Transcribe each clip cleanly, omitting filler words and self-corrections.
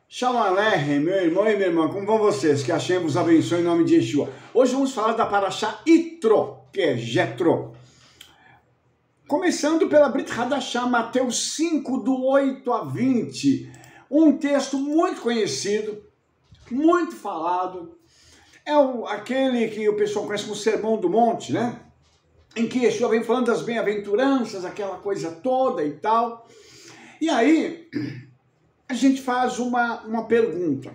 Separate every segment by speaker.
Speaker 1: Shalom Aleichem, meu irmão e minha irmã, como vão vocês? Que Hashem vos abençoe em nome de Yeshua. Hoje vamos falar da Parashá Yitro, que é Jetro. Começando pela Brit Hadashah, Mateus 5, do 8 a 20. Um texto muito conhecido, muito falado. É aquele que o pessoal conhece como Sermão do Monte, né? Em que Yeshua vem falando das bem-aventuranças, aquela coisa toda e tal. E aí a gente faz uma pergunta.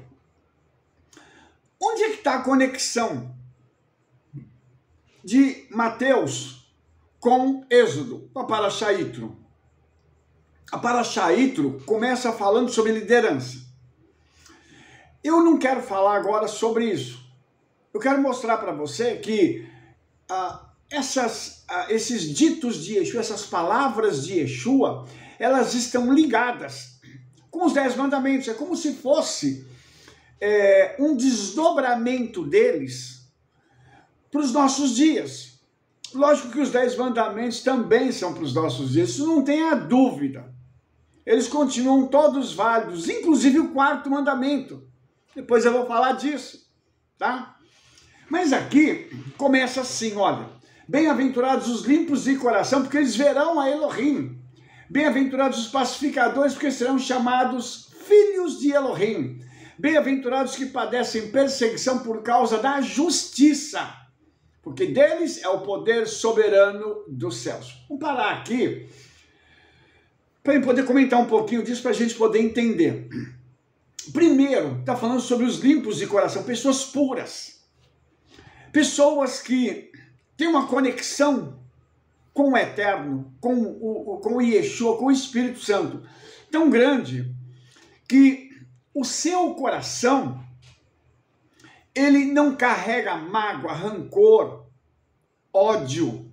Speaker 1: Onde é que está a conexão de Mateus com Êxodo, com a Parashá Yitro? A Parashá Yitro começa falando sobre liderança. Eu não quero falar agora sobre isso. Eu quero mostrar para você que esses ditos de Yeshua, essas palavras de Yeshua, elas estão ligadas com os 10 mandamentos. É como se fosse um desdobramento deles para os nossos dias. Lógico que os 10 mandamentos também são para os nossos dias, isso não tenha dúvida. Eles continuam todos válidos, inclusive o 4º mandamento. Depois eu vou falar disso, tá? Mas aqui começa assim, olha. Bem-aventurados os limpos de coração, porque eles verão a Elohim. Bem-aventurados os pacificadores, porque serão chamados filhos de Elohim. Bem-aventurados que padecem perseguição por causa da justiça, porque deles é o poder soberano dos céus. Vamos parar aqui para poder comentar um pouquinho disso, para a gente poder entender. Primeiro, está falando sobre os limpos de coração, pessoas puras. Pessoas que têm uma conexão com o Eterno, com o Yeshua, com o Espírito Santo, tão grande que o seu coração, ele não carrega mágoa, rancor, ódio.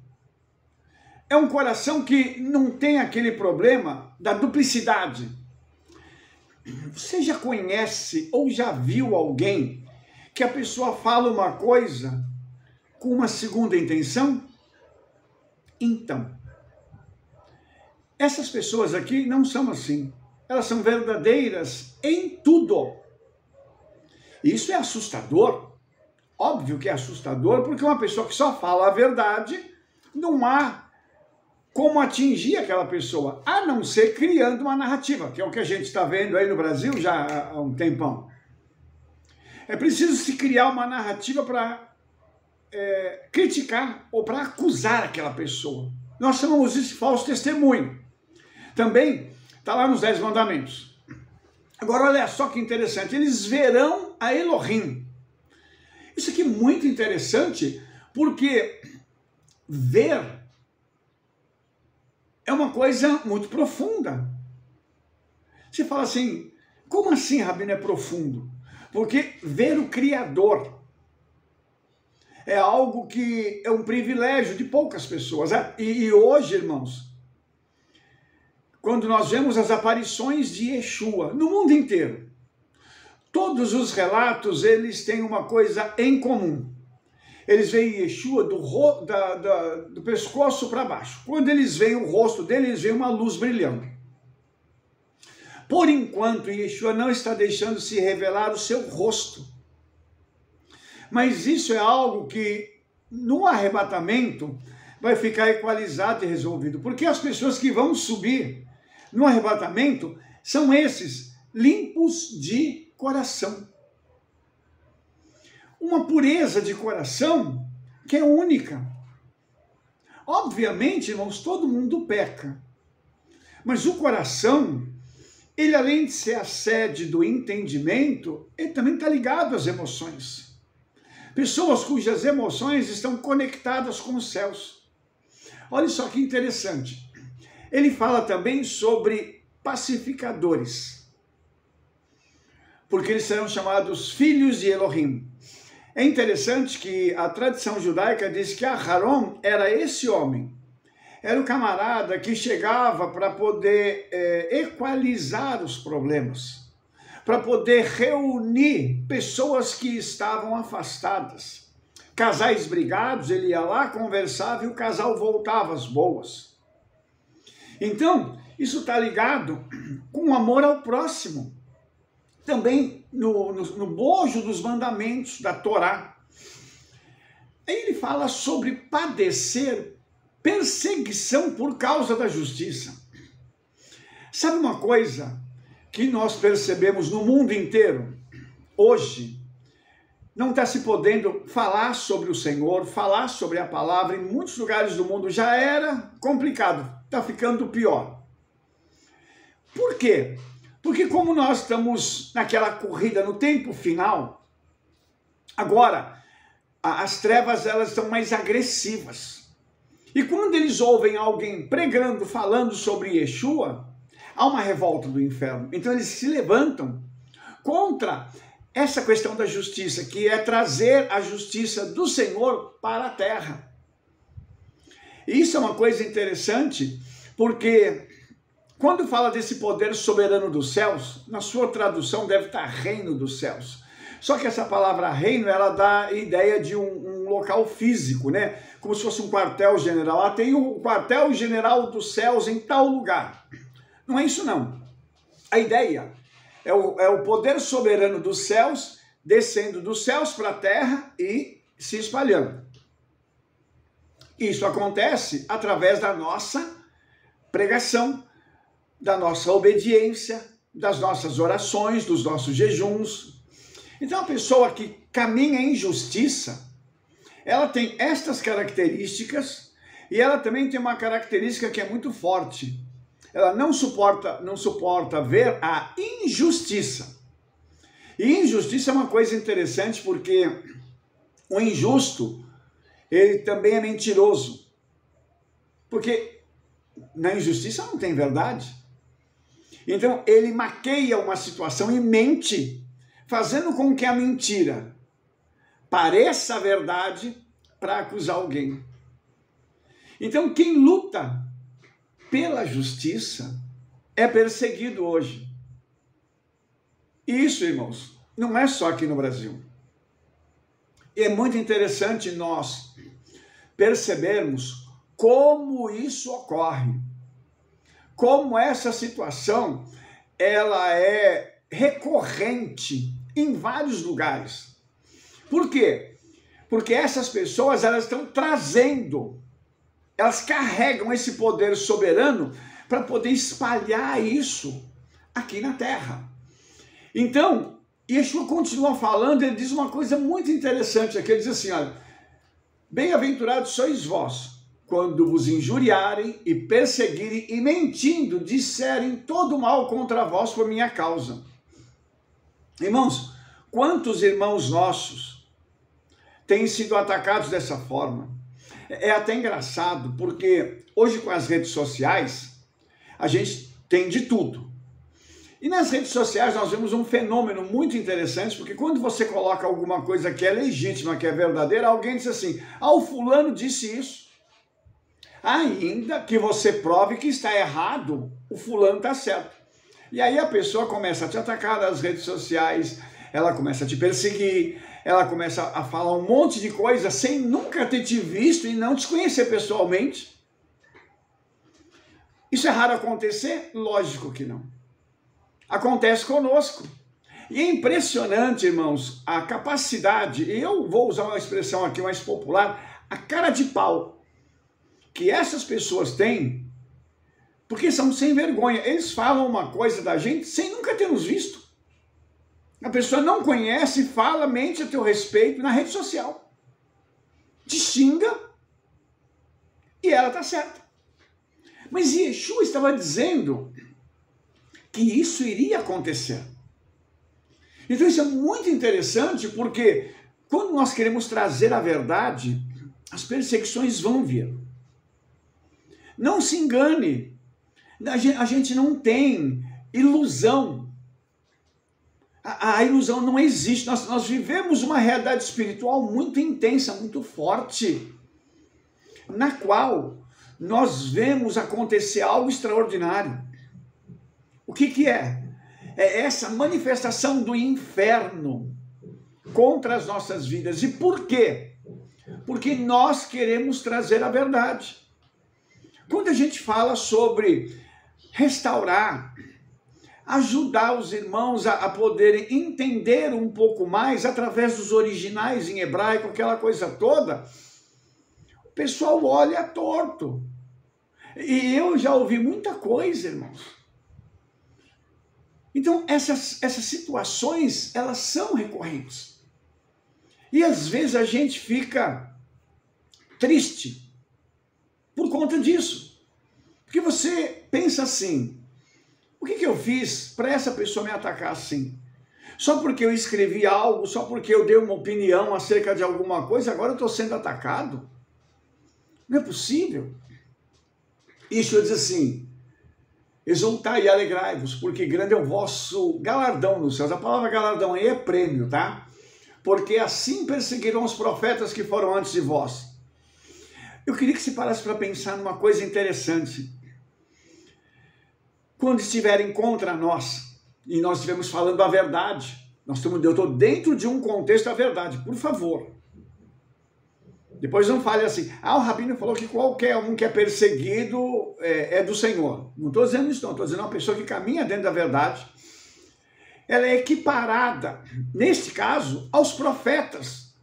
Speaker 1: É um coração que não tem aquele problema da duplicidade. Você já conhece ou já viu alguém que a pessoa fala uma coisa com uma segunda intenção? Então, essas pessoas aqui não são assim. Elas são verdadeiras em tudo. Isso é assustador. Óbvio que é assustador, porque uma pessoa que só fala a verdade, não há como atingir aquela pessoa, a não ser criando uma narrativa, que é o que a gente está vendo aí no Brasil já há um tempão. É preciso se criar uma narrativa para criticar ou para acusar aquela pessoa. Nós chamamos isso de falso testemunho. Também está lá nos 10 mandamentos. Agora, olha só que interessante. Eles verão a Elohim. Isso aqui é muito interessante, porque ver é uma coisa muito profunda. Você fala assim, como assim, Rabino, é profundo? Porque ver o Criador é algo que é um privilégio de poucas pessoas. E hoje, irmãos, quando nós vemos as aparições de Yeshua no mundo inteiro, todos os relatos, eles têm uma coisa em comum. Eles veem Yeshua do pescoço para baixo. Quando eles veem o rosto dele, eles veem uma luz brilhando. Por enquanto, Yeshua não está deixando se revelar o seu rosto. Mas isso é algo que, no arrebatamento, vai ficar equalizado e resolvido. Porque as pessoas que vão subir no arrebatamento são esses, limpos de coração. Uma pureza de coração que é única. Obviamente, irmãos, todo mundo peca. Mas o coração, ele além de ser a sede do entendimento, ele também está ligado às emoções. Pessoas cujas emoções estão conectadas com os céus. Olha só que interessante. Ele fala também sobre pacificadores, porque eles serão chamados filhos de Elohim. É interessante que a tradição judaica diz que Aharon era esse homem. Era o camarada que chegava para poder equalizar os problemas, para poder reunir pessoas que estavam afastadas. Casais brigados, ele ia lá, conversava e o casal voltava às boas. Então, isso está ligado com o amor ao próximo. Também no bojo dos mandamentos da Torá. Aí ele fala sobre padecer perseguição por causa da justiça. Sabe uma coisa que nós percebemos no mundo inteiro? Hoje, não está se podendo falar sobre o Senhor, falar sobre a palavra. Em muitos lugares do mundo já era complicado, está ficando pior. Por quê? Porque como nós estamos naquela corrida no tempo final, agora as trevas elas estão mais agressivas. E quando eles ouvem alguém pregando, falando sobre Yeshua, há uma revolta do inferno. Então eles se levantam contra essa questão da justiça, que é trazer a justiça do Senhor para a terra. E isso é uma coisa interessante, porque quando fala desse poder soberano dos céus, na sua tradução deve estar reino dos céus. Só que essa palavra reino, ela dá a ideia de um local físico, né? Como se fosse um quartel-general. Ah, tem o quartel-general dos céus em tal lugar. Não é isso, não. A ideia é o poder soberano dos céus, descendo dos céus para a terra e se espalhando. Isso acontece através da nossa pregação, da nossa obediência, das nossas orações, dos nossos jejuns. Então a pessoa que caminha em justiça, ela tem estas características e ela também tem uma característica que é muito forte. Ela não suporta ver a injustiça. E injustiça é uma coisa interessante porque o injusto, ele também é mentiroso. Porque na injustiça não tem verdade. Então ele maqueia uma situação e mente, fazendo com que a mentira pareça a verdade para acusar alguém. Então quem luta pela justiça é perseguido hoje. Isso, irmãos, não é só aqui no Brasil. E é muito interessante nós percebermos como isso ocorre. Como essa situação ela é recorrente em vários lugares. Por quê? Porque essas pessoas elas estão trazendo, elas carregam esse poder soberano para poder espalhar isso aqui na terra. Então, Yeshua continua falando, ele diz uma coisa muito interessante aqui, ele diz assim, olha, bem-aventurados sois vós, quando vos injuriarem e perseguirem e mentindo disserem todo mal contra vós por minha causa. Irmãos, quantos irmãos nossos têm sido atacados dessa forma? É até engraçado, porque hoje com as redes sociais, a gente tem de tudo. E nas redes sociais nós vemos um fenômeno muito interessante, porque quando você coloca alguma coisa que é legítima, que é verdadeira, alguém diz assim, o fulano disse isso. Ainda que você prove que está errado, o fulano está certo. E aí a pessoa começa a te atacar nas redes sociais, ela começa a te perseguir, ela começa a falar um monte de coisa sem nunca ter te visto e não te conhecer pessoalmente. Isso é raro acontecer? Lógico que não. Acontece conosco. E é impressionante, irmãos, a capacidade, e eu vou usar uma expressão aqui mais popular, a cara de pau que essas pessoas têm, porque são sem vergonha. Eles falam uma coisa da gente sem nunca ter nos visto. A pessoa não conhece, fala, mente a teu respeito na rede social. Te xinga e ela está certa. Mas Yeshua estava dizendo que isso iria acontecer. Então isso é muito interessante, porque quando nós queremos trazer a verdade, as perseguições vão vir. Não se engane, a gente não tem ilusão. A ilusão não existe. Nós vivemos uma realidade espiritual muito intensa, muito forte, na qual nós vemos acontecer algo extraordinário. O que é? É essa manifestação do inferno contra as nossas vidas. E por quê? Porque nós queremos trazer a verdade. quando a gente fala sobre restaurar, ajudar os irmãos a poderem entender um pouco mais através dos originais em hebraico, aquela coisa toda, o pessoal olha torto. E eu já ouvi muita coisa, irmãos. Então, essas situações, elas são recorrentes. E às vezes a gente fica triste por conta disso. Porque você pensa assim, o que eu fiz para essa pessoa me atacar assim? Só porque eu escrevi algo, só porque eu dei uma opinião acerca de alguma coisa, agora eu estou sendo atacado? Não é possível. Yeshua diz assim, exultai e alegrai-vos, porque grande é o vosso galardão nos céus. A palavra galardão aí é prêmio, tá? Porque assim perseguiram os profetas que foram antes de vós. Eu queria que você parasse para pensar numa coisa interessante. Quando estiverem contra nós, e nós estivermos falando a verdade, eu estou dentro de um contexto da verdade, por favor. Depois não fale assim, o rabino falou que qualquer um que é perseguido é do Senhor. Não estou dizendo isso não, estou dizendo uma pessoa que caminha dentro da verdade, ela é equiparada, neste caso, aos profetas,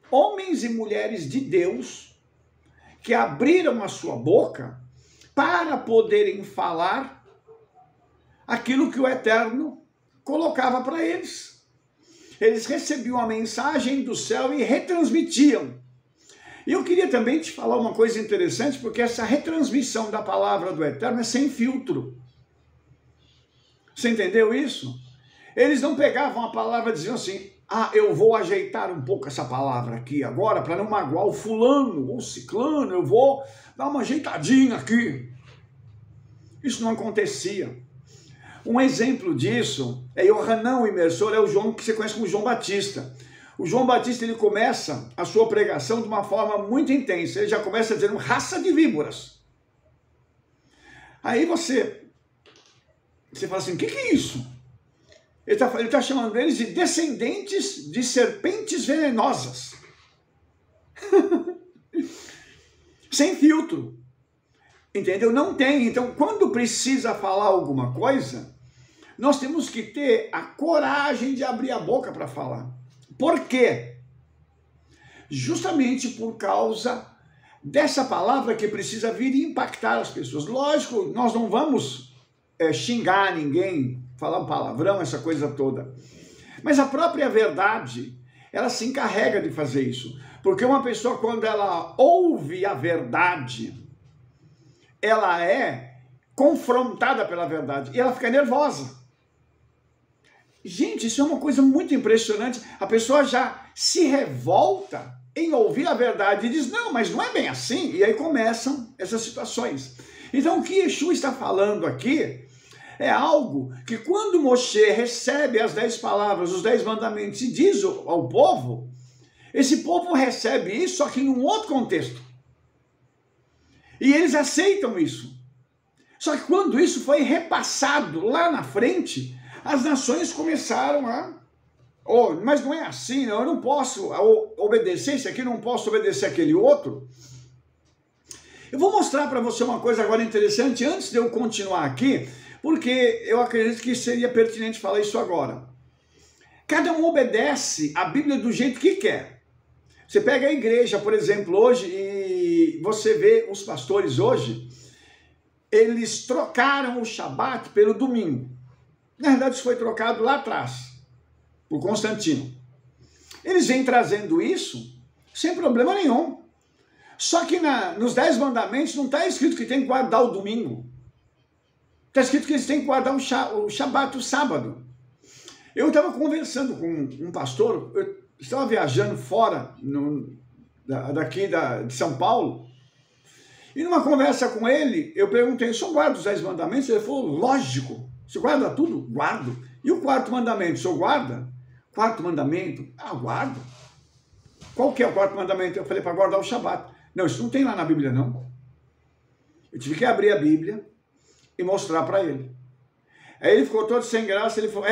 Speaker 1: homens e mulheres de Deus, que abriram a sua boca para poderem falar aquilo que o Eterno colocava para eles. Eles recebiam a mensagem do céu e retransmitiam. E eu queria também te falar uma coisa interessante, porque essa retransmissão da palavra do Eterno é sem filtro. Você entendeu isso? Eles não pegavam a palavra e diziam assim, eu vou ajeitar um pouco essa palavra aqui agora, para não magoar o fulano ou o ciclano, eu vou dar uma ajeitadinha aqui. Isso não acontecia. Um exemplo disso é Yohanan, o imersor, é o João que você conhece como João Batista. O João Batista, ele começa a sua pregação de uma forma muito intensa. Ele já começa dizendo, raça de víboras. Aí você fala assim, o que é isso? Ele está chamando eles de descendentes de serpentes venenosas. Sem filtro. Entendeu? Não tem. Então, quando precisa falar alguma coisa, nós temos que ter a coragem de abrir a boca para falar. Por quê? Justamente por causa dessa palavra que precisa vir e impactar as pessoas. Lógico, nós não vamos xingar ninguém, falar um palavrão, essa coisa toda. Mas a própria verdade, ela se encarrega de fazer isso. Porque uma pessoa, quando ela ouve a verdade, ela é confrontada pela verdade e ela fica nervosa. Gente, isso é uma coisa muito impressionante. A pessoa já se revolta em ouvir a verdade e diz, não, mas não é bem assim. E aí começam essas situações. Então o que Yeshua está falando aqui é algo que quando Moshe recebe as 10 palavras, os 10 mandamentos e diz ao povo, esse povo recebe isso, só que em um outro contexto. E eles aceitam isso. Só que quando isso foi repassado lá na frente, as nações começaram mas não é assim, eu não posso obedecer esse aqui, não posso obedecer aquele outro. Eu vou mostrar para você uma coisa agora interessante, antes de eu continuar aqui, porque eu acredito que seria pertinente falar isso agora. Cada um obedece a Bíblia do jeito que quer. Você pega a igreja, por exemplo, hoje, e você vê os pastores hoje, eles trocaram o Shabat pelo domingo. Na verdade, isso foi trocado lá atrás, por Constantino. Eles vêm trazendo isso sem problema nenhum. Só que nos 10 mandamentos não está escrito que tem que guardar o domingo. Está escrito que eles têm que guardar o Shabat, o sábado. Eu estava conversando com um pastor, eu estava viajando fora de São Paulo, e numa conversa com ele, eu perguntei, o senhor guarda os 10 mandamentos? Ele falou, lógico. Você guarda tudo? Guardo. E o quarto mandamento, o senhor guarda? Quarto mandamento? Guardo. Qual que é o quarto mandamento? Eu falei, para guardar o Shabat. Não, isso não tem lá na Bíblia, não. Eu tive que abrir a Bíblia e mostrar para ele. Aí ele ficou todo sem graça, ele falou,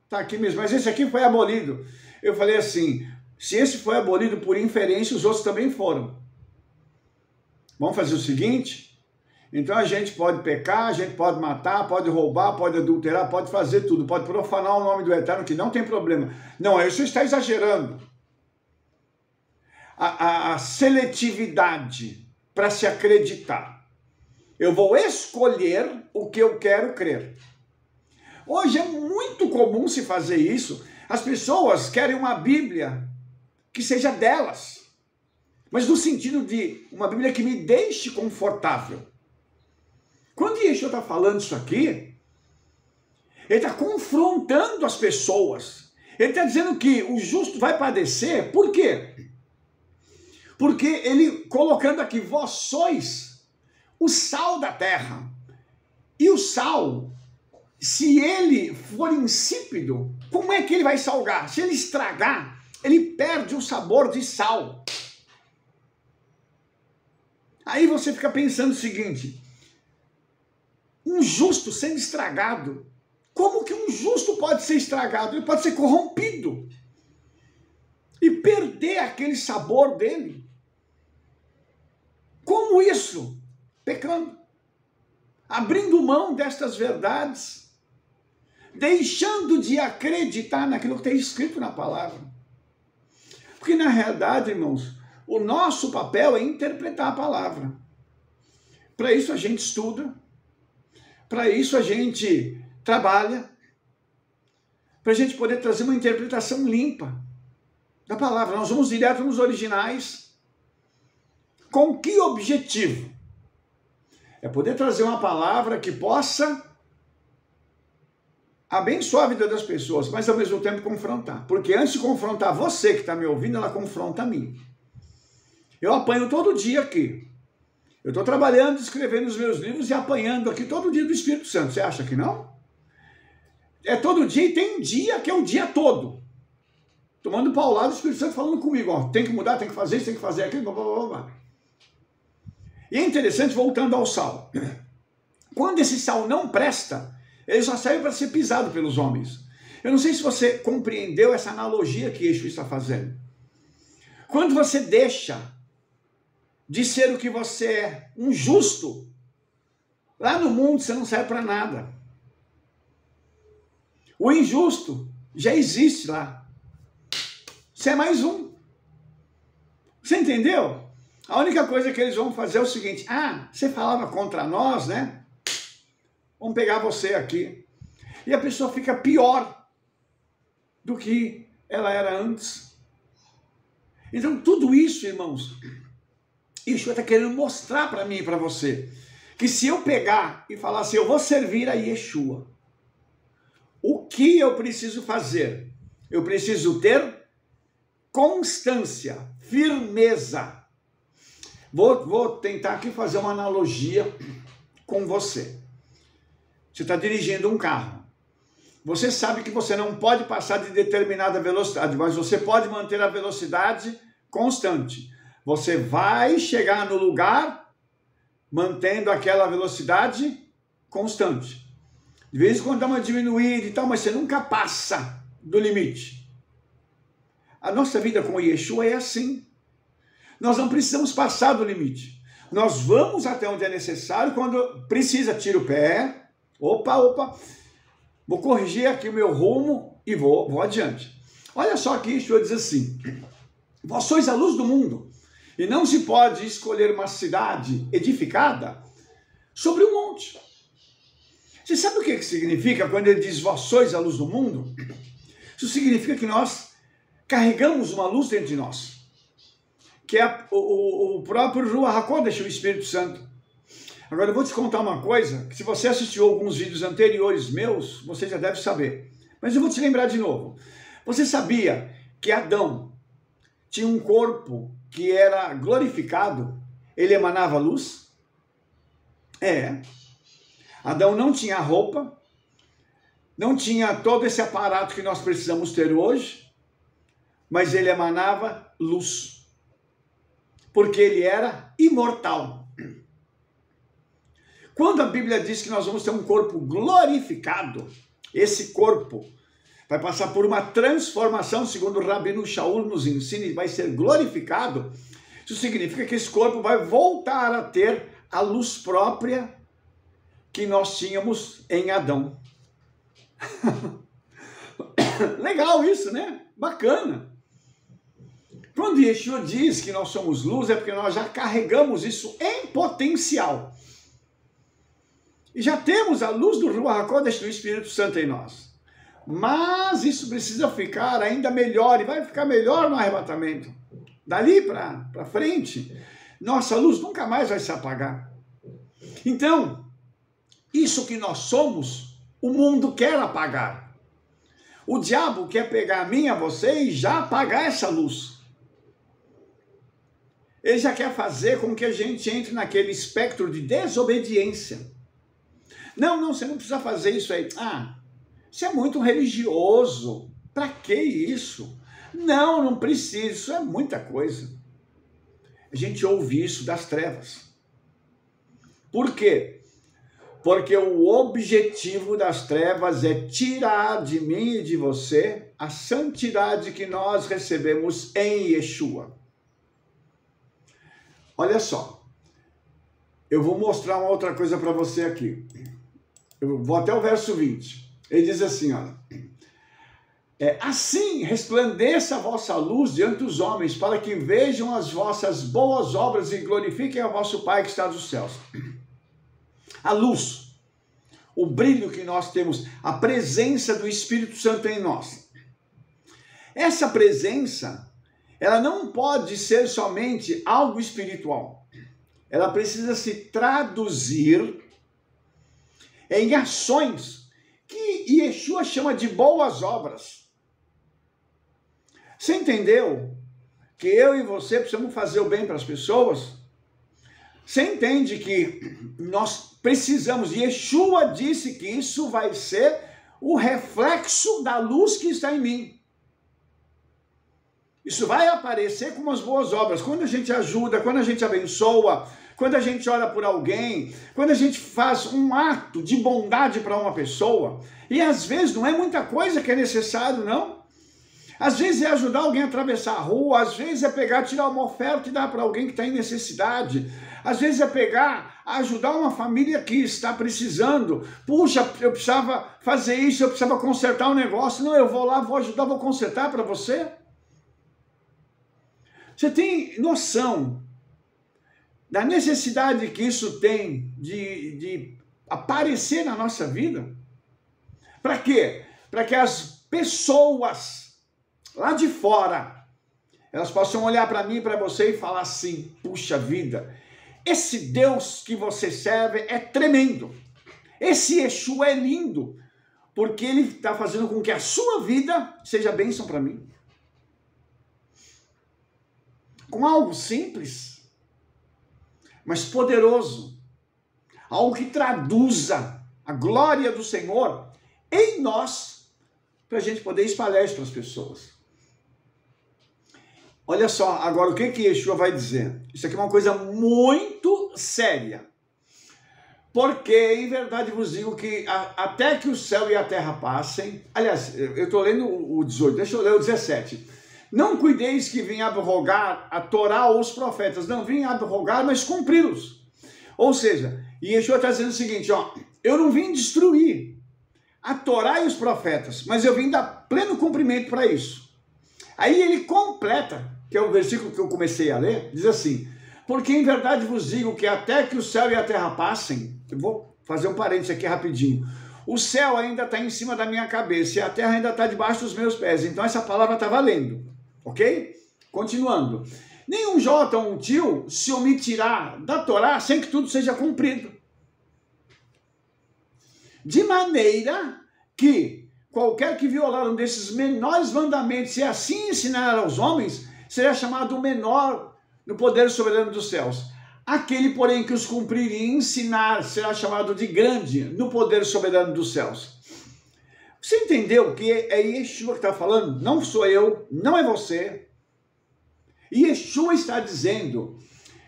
Speaker 1: tá aqui mesmo, mas esse aqui foi abolido. Eu falei assim, se esse foi abolido por inferência, os outros também foram. Vamos fazer o seguinte, Então a gente pode pecar, a gente pode matar, pode roubar, pode adulterar, pode fazer tudo, pode profanar o nome do Eterno, que não tem problema. Não, isso está exagerando. A seletividade para se acreditar. Eu vou escolher o que eu quero crer. Hoje é muito comum se fazer isso. As pessoas querem uma Bíblia que seja delas, mas no sentido de uma Bíblia que me deixe confortável. Quando Yeshua está falando isso aqui, ele está confrontando as pessoas. Ele está dizendo que o justo vai padecer. Por quê? Porque ele, colocando aqui, vós sois o sal da terra. E o sal, se ele for insípido, como é que ele vai salgar? Se ele estragar, ele perde o sabor de sal. Aí você fica pensando o seguinte: um justo sendo estragado, como que um justo pode ser estragado? Ele pode ser corrompido e perder aquele sabor dele. Como isso? Pecando, abrindo mão destas verdades, deixando de acreditar naquilo que está escrito na palavra. Porque na realidade, irmãos, o nosso papel é interpretar a palavra. Para isso a gente estuda, para isso a gente trabalha, para a gente poder trazer uma interpretação limpa da palavra. Nós vamos direto nos originais. Com que objetivo? É poder trazer uma palavra que possa abençoar a vida das pessoas, mas ao mesmo tempo confrontar. Porque antes de confrontar você que está me ouvindo, ela confronta a mim. Eu apanho todo dia aqui. Eu estou trabalhando, escrevendo os meus livros e apanhando aqui todo dia do Espírito Santo. Você acha que não? É todo dia e tem dia que é o dia todo. Tomando paulada, o Espírito Santo falando comigo. Ó, tem que mudar, tem que fazer isso, tem que fazer aquilo. Blá, blá, blá, blá. E é interessante, voltando ao sal. Quando esse sal não presta, ele só serve para ser pisado pelos homens. Eu não sei se você compreendeu essa analogia que Yeshua está fazendo. Quando você deixa de ser o que você é, um justo, lá no mundo você não serve para nada. O injusto já existe lá. Você é mais um. Você entendeu? A única coisa que eles vão fazer é o seguinte: ah, você falava contra nós, né? Vamos pegar você aqui. E a pessoa fica pior do que ela era antes. Então tudo isso, irmãos, Yeshua está querendo mostrar para mim e para você, que se eu pegar e falar assim, eu vou servir a Yeshua, o que eu preciso fazer? Eu preciso ter constância, firmeza. Vou tentar aqui fazer uma analogia com você. Você está dirigindo um carro. Você sabe que você não pode passar de determinada velocidade, mas você pode manter a velocidade constante. Você vai chegar no lugar mantendo aquela velocidade constante. De vez em quando dá uma diminuída e tal, mas você nunca passa do limite. A nossa vida com Yeshua é assim. Nós não precisamos passar do limite. Nós vamos até onde é necessário, quando precisa, tira o pé. Opa, vou corrigir aqui o meu rumo e vou adiante. Olha só que Yeshua diz assim: vós sois a luz do mundo, e não se pode escolher uma cidade edificada sobre um monte. Você sabe o que significa quando ele diz vós sois a luz do mundo? Isso significa que nós carregamos uma luz dentro de nós, que é o próprio Ruach HaKodesh, o Espírito Santo. Agora eu vou te contar uma coisa, que se você assistiu alguns vídeos anteriores meus, você já deve saber. Mas eu vou te lembrar de novo. Você sabia que Adão tinha um corpo que era glorificado? Ele emanava luz? É. Adão não tinha roupa, não tinha todo esse aparato que nós precisamos ter hoje, mas ele emanava luz, porque ele era imortal. Quando a Bíblia diz que nós vamos ter um corpo glorificado, esse corpo vai passar por uma transformação, segundo o Rabino Shaul nos ensina, e vai ser glorificado. Isso significa que esse corpo vai voltar a ter a luz própria que nós tínhamos em Adão. Legal isso, né? Bacana. Quando Yeshua diz que nós somos luz, é porque nós já carregamos isso em potencial. E já temos a luz do Ruach HaKodesh, do Espírito Santo em nós. Mas isso precisa ficar ainda melhor, e vai ficar melhor no arrebatamento. Dali para frente, nossa luz nunca mais vai se apagar. Então, isso que nós somos, o mundo quer apagar. O diabo quer pegar a mim, a você e já apagar essa luz. Ele já quer fazer com que a gente entre naquele espectro de desobediência. Não, você não precisa fazer isso aí. Isso é muito religioso. Para que isso? Não precisa, isso é muita coisa. A gente ouve isso das trevas. Por quê? Porque o objetivo das trevas é tirar de mim e de você a santidade que nós recebemos em Yeshua. Olha só, eu vou mostrar uma outra coisa para você aqui. Eu vou até o verso 20. Ele diz assim, olha. Assim resplandeça a vossa luz diante dos homens, para que vejam as vossas boas obras e glorifiquem a vosso Pai que está nos céus. A luz, o brilho que nós temos, a presença do Espírito Santo em nós. Essa presença, ela não pode ser somente algo espiritual. Ela precisa se traduzir em ações que Yeshua chama de boas obras. Você entendeu que eu e você precisamos fazer o bem para as pessoas? Você entende que nós precisamos, Yeshua disse que isso vai ser o reflexo da luz que está em mim. Isso vai aparecer como as boas obras. Quando a gente ajuda, quando a gente abençoa, quando a gente ora por alguém, quando a gente faz um ato de bondade para uma pessoa, e às vezes não é muita coisa que é necessário, não. Às vezes é ajudar alguém a atravessar a rua, às vezes é pegar, tirar uma oferta e dar para alguém que está em necessidade, às vezes é pegar, ajudar uma família que está precisando. Puxa, eu precisava fazer isso, eu precisava consertar um negócio. Não, eu vou lá, vou ajudar, vou consertar para você. Você tem noção da necessidade que isso tem de aparecer na nossa vida? Para quê? Para que as pessoas lá de fora, elas possam olhar para mim e para você e falar assim, puxa vida, esse Deus que você serve é tremendo. Esse Yeshua é lindo, porque ele está fazendo com que a sua vida seja bênção para mim. Com algo simples, mas poderoso. Algo que traduza a glória do Senhor em nós, para a gente poder espalhar isso para as pessoas. Olha só, agora o que Yeshua vai dizer? Isso aqui é uma coisa muito séria. Porque, em verdade, vos digo que até que o céu e a terra passem... Aliás, eu estou lendo o 18, deixa eu ler o 17. Não cuideis que vim abrogar a Torá ou os profetas. Não vim abrogar, mas cumpri-los. Ou seja, Yeshua está dizendo o seguinte, ó, eu não vim destruir a Torá e os profetas, mas eu vim dar pleno cumprimento para isso. Aí ele completa, que é o versículo que eu comecei a ler, diz assim, porque em verdade vos digo que até que o céu e a terra passem, eu vou fazer um parênteses aqui rapidinho, o céu ainda está em cima da minha cabeça e a terra ainda está debaixo dos meus pés, então essa palavra está valendo, ok? Continuando, nenhum jota ou um tio se omitirá da Torá sem que tudo seja cumprido. De maneira que qualquer que violar um desses menores mandamentos e assim ensinar aos homens, será chamado menor no poder soberano dos céus. Aquele, porém, que os cumprir e ensinar, será chamado de grande no poder soberano dos céus. Você entendeu que é Yeshua que está falando? Não sou eu, não é você. Yeshua está dizendo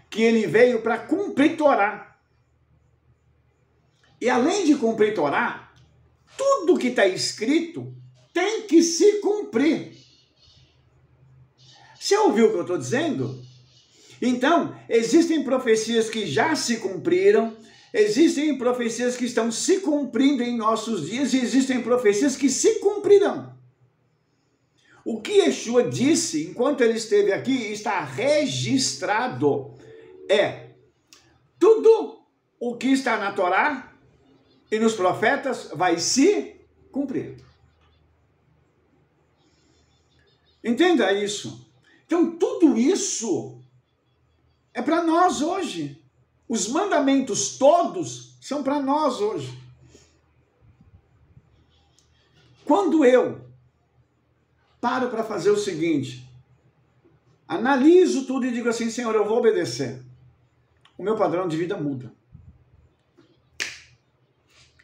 Speaker 1: que ele veio para cumprir Torá. E além de cumprir Torá, tudo que está escrito tem que se cumprir. Você ouviu o que eu estou dizendo? Então, existem profecias que já se cumpriram, existem profecias que estão se cumprindo em nossos dias e existem profecias que se cumprirão. O que Yeshua disse enquanto ele esteve aqui está registrado. Tudo o que está na Torá e nos profetas vai se cumprir. Entenda isso. Então, tudo isso é para nós hoje. Os mandamentos todos são para nós hoje. Quando eu paro para fazer o seguinte, analiso tudo e digo assim, Senhor, eu vou obedecer, o meu padrão de vida muda.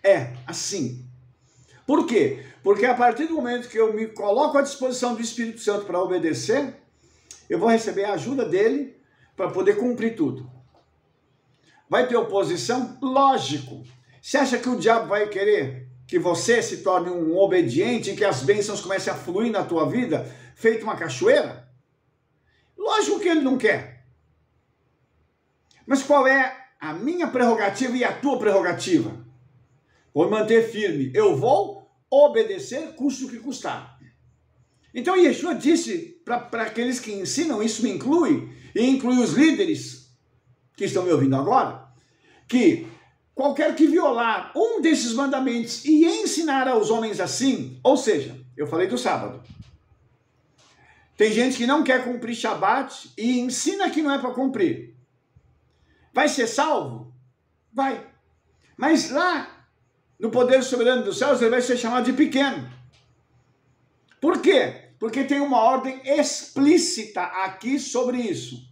Speaker 1: É assim. Por quê? Porque a partir do momento que eu me coloco à disposição do Espírito Santo para obedecer, eu vou receber a ajuda dele para poder cumprir tudo. Vai ter oposição? Lógico. Você acha que o diabo vai querer que você se torne um obediente e que as bênçãos comecem a fluir na tua vida, feito uma cachoeira? Lógico que ele não quer. Mas qual é a minha prerrogativa e a tua prerrogativa? Vou me manter firme. Eu vou obedecer, custe o que custar. Então Yeshua disse para aqueles que ensinam, isso me inclui, e inclui os líderes que estão me ouvindo agora, que qualquer que violar um desses mandamentos e ensinar aos homens assim, ou seja, eu falei do sábado, tem gente que não quer cumprir Shabat e ensina que não é para cumprir. Vai ser salvo? Vai. Mas lá, no poder soberano dos céus, ele vai ser chamado de pequeno. Por quê? Porque tem uma ordem explícita aqui sobre isso.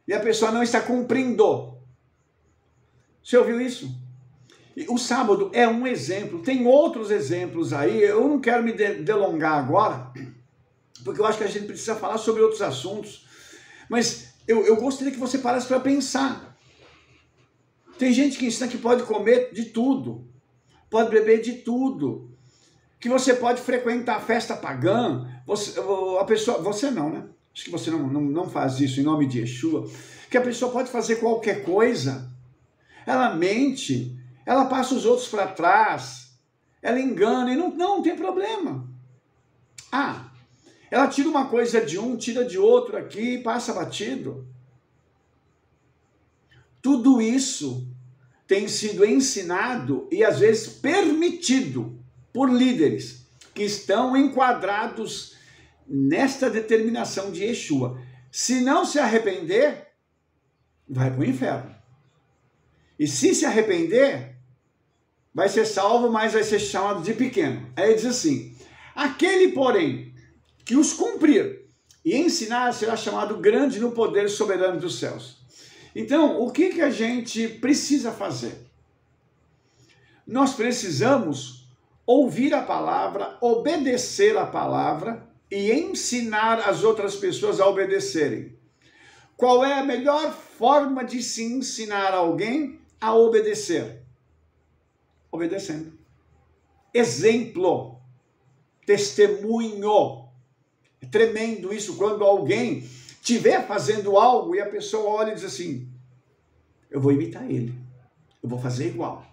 Speaker 1: E a pessoa não está cumprindo. Você ouviu isso? O sábado é um exemplo. Tem outros exemplos aí. Eu não quero me delongar agora, porque eu acho que a gente precisa falar sobre outros assuntos. Mas eu gostaria que você parasse para pensar. Tem gente que ensina que pode comer de tudo, pode beber de tudo, que você pode frequentar a festa pagã. Você não, né? Acho que você não faz isso em nome de Yeshua. Que a pessoa pode fazer qualquer coisa. Ela mente, ela passa os outros para trás, ela engana e não tem problema. Ela tira uma coisa de um, tira de outro aqui e passa batido. Tudo isso tem sido ensinado e às vezes permitido por líderes que estão enquadrados nesta determinação de Yeshua. Se não se arrepender, vai para o inferno. E se arrepender, vai ser salvo, mas vai ser chamado de pequeno. Aí ele diz assim, aquele, porém, que os cumprir e ensinar será chamado grande no poder soberano dos céus. Então, o que a gente precisa fazer? Nós precisamos ouvir a palavra, obedecer a palavra e ensinar as outras pessoas a obedecerem. Qual é a melhor forma de se ensinar alguém a obedecer? Obedecendo. Exemplo, testemunho. É tremendo isso quando alguém estiver fazendo algo e a pessoa olha e diz assim, eu vou imitar ele, eu vou fazer igual.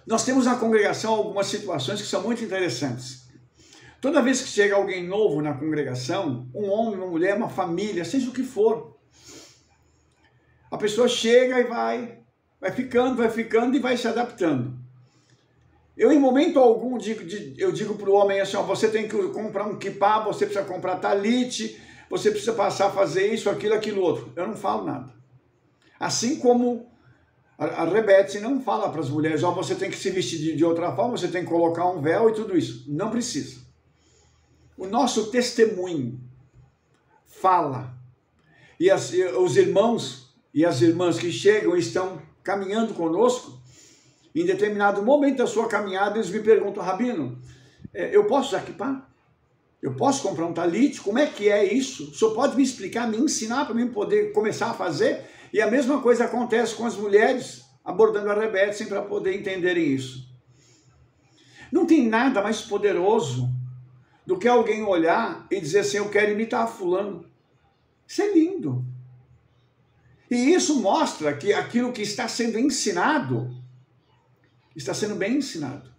Speaker 1: Nós temos na congregação algumas situações que são muito interessantes. Toda vez que chega alguém novo na congregação, um homem, uma mulher, uma família, seja o que for, a pessoa chega e vai ficando e vai se adaptando. Eu, em momento algum, eu digo para o homem assim, ó, você tem que comprar um kippah, você precisa comprar talite, você precisa passar a fazer isso, aquilo, outro. Eu não falo nada. Assim como a Rebete não fala para as mulheres, ó, você tem que se vestir de outra forma, você tem que colocar um véu e tudo isso. Não precisa. O nosso testemunho fala. E os irmãos e as irmãs que chegam e estão caminhando conosco, em determinado momento da sua caminhada, eles me perguntam, Rabino, eu posso usar kippah? Eu posso comprar um talite? Como é que é isso? O senhor pode me explicar, me ensinar para mim poder começar a fazer? E a mesma coisa acontece com as mulheres abordando a Rebete para poder entenderem isso. Não tem nada mais poderoso do que alguém olhar e dizer assim, eu quero imitar fulano. Isso é lindo. E isso mostra que aquilo que está sendo ensinado, está sendo bem ensinado.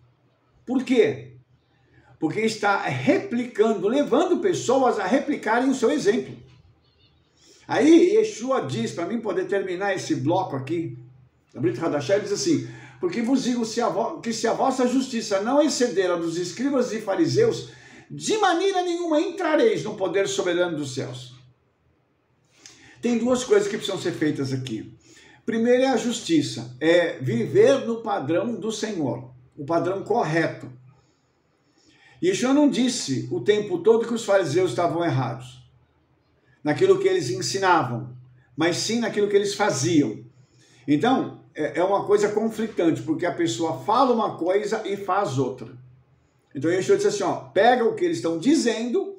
Speaker 1: Por quê? Porque está replicando, levando pessoas a replicarem o seu exemplo. Aí Yeshua diz, para mim poder terminar esse bloco aqui, da Brit Hadashah, ele diz assim, porque vos digo que se a vossa justiça não exceder a dos escribas e fariseus, de maneira nenhuma entrareis no poder soberano dos céus. Tem duas coisas que precisam ser feitas aqui. Primeiro é a justiça, é viver no padrão do Senhor, o padrão correto. Yeshua não disse o tempo todo que os fariseus estavam errados, naquilo que eles ensinavam, mas sim naquilo que eles faziam. Então, é uma coisa conflitante, porque a pessoa fala uma coisa e faz outra. Então Yeshua disse assim, ó, pega o que eles estão dizendo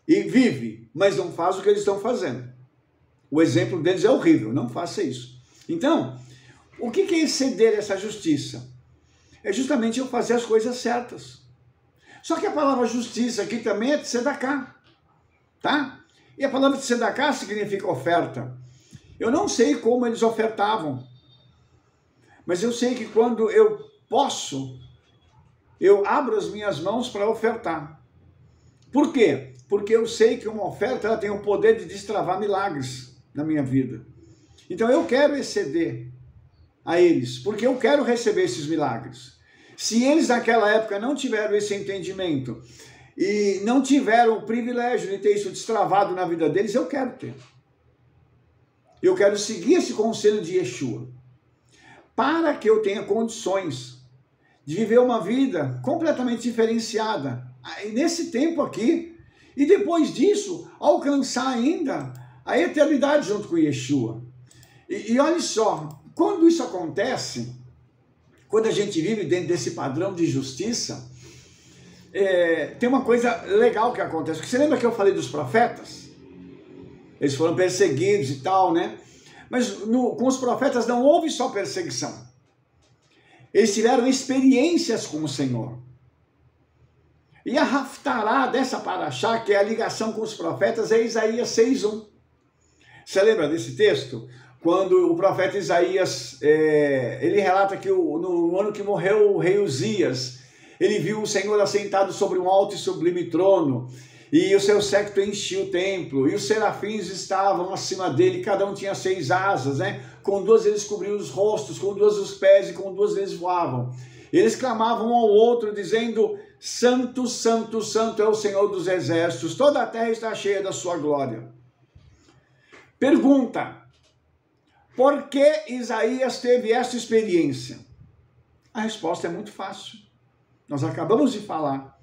Speaker 1: e vive, mas não faz o que eles estão fazendo. O exemplo deles é horrível, não faça isso. Então, o que é exceder essa justiça? É justamente eu fazer as coisas certas. Só que a palavra justiça aqui também é de tzedakah, tá? E a palavra de tzedakah significa oferta. Eu não sei como eles ofertavam, mas eu sei que quando eu posso, eu abro as minhas mãos para ofertar. Por quê? Porque eu sei que uma oferta ela tem o poder de destravar milagres na minha vida. Então eu quero exceder a eles, porque eu quero receber esses milagres. Se eles naquela época não tiveram esse entendimento e não tiveram o privilégio de ter isso destravado na vida deles, eu quero ter. Eu quero seguir esse conselho de Yeshua, para que eu tenha condições de viver uma vida completamente diferenciada nesse tempo aqui, e depois disso alcançar ainda a eternidade junto com Yeshua. E olha só, quando isso acontece, quando a gente vive dentro desse padrão de justiça, tem uma coisa legal que acontece. Você lembra que eu falei dos profetas? Eles foram perseguidos e tal, né? Mas com os profetas não houve só perseguição. Eles tiveram experiências com o Senhor. E a Haftará dessa paraxá, que é a ligação com os profetas, é Isaías 6:1. Você lembra desse texto? Quando o profeta Isaías, ele relata que no ano que morreu o rei Uzias, ele viu o Senhor assentado sobre um alto e sublime trono, e o seu séquito enchia o templo, e os serafins estavam acima dele, cada um tinha 6 asas, né? Com 2 eles cobriam os rostos, com 2 os pés, e com 2 eles voavam. Eles clamavam um ao outro, dizendo, Santo, Santo, Santo é o Senhor dos exércitos, toda a terra está cheia da sua glória. Pergunta, por que Isaías teve essa experiência? A resposta é muito fácil. Nós acabamos de falar.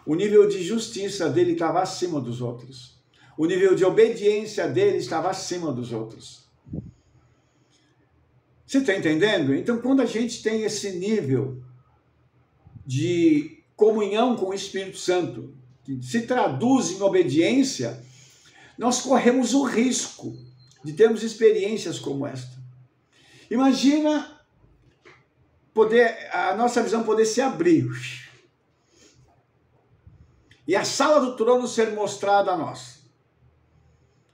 Speaker 1: O nível de justiça dele estava acima dos outros. O nível de obediência dele estava acima dos outros. Você está entendendo? Então, quando a gente tem esse nível de comunhão com o Espírito Santo, que se traduz em obediência, nós corremos o risco de termos experiências como esta. Imagina a nossa visão poder se abrir e a sala do trono ser mostrada a nós.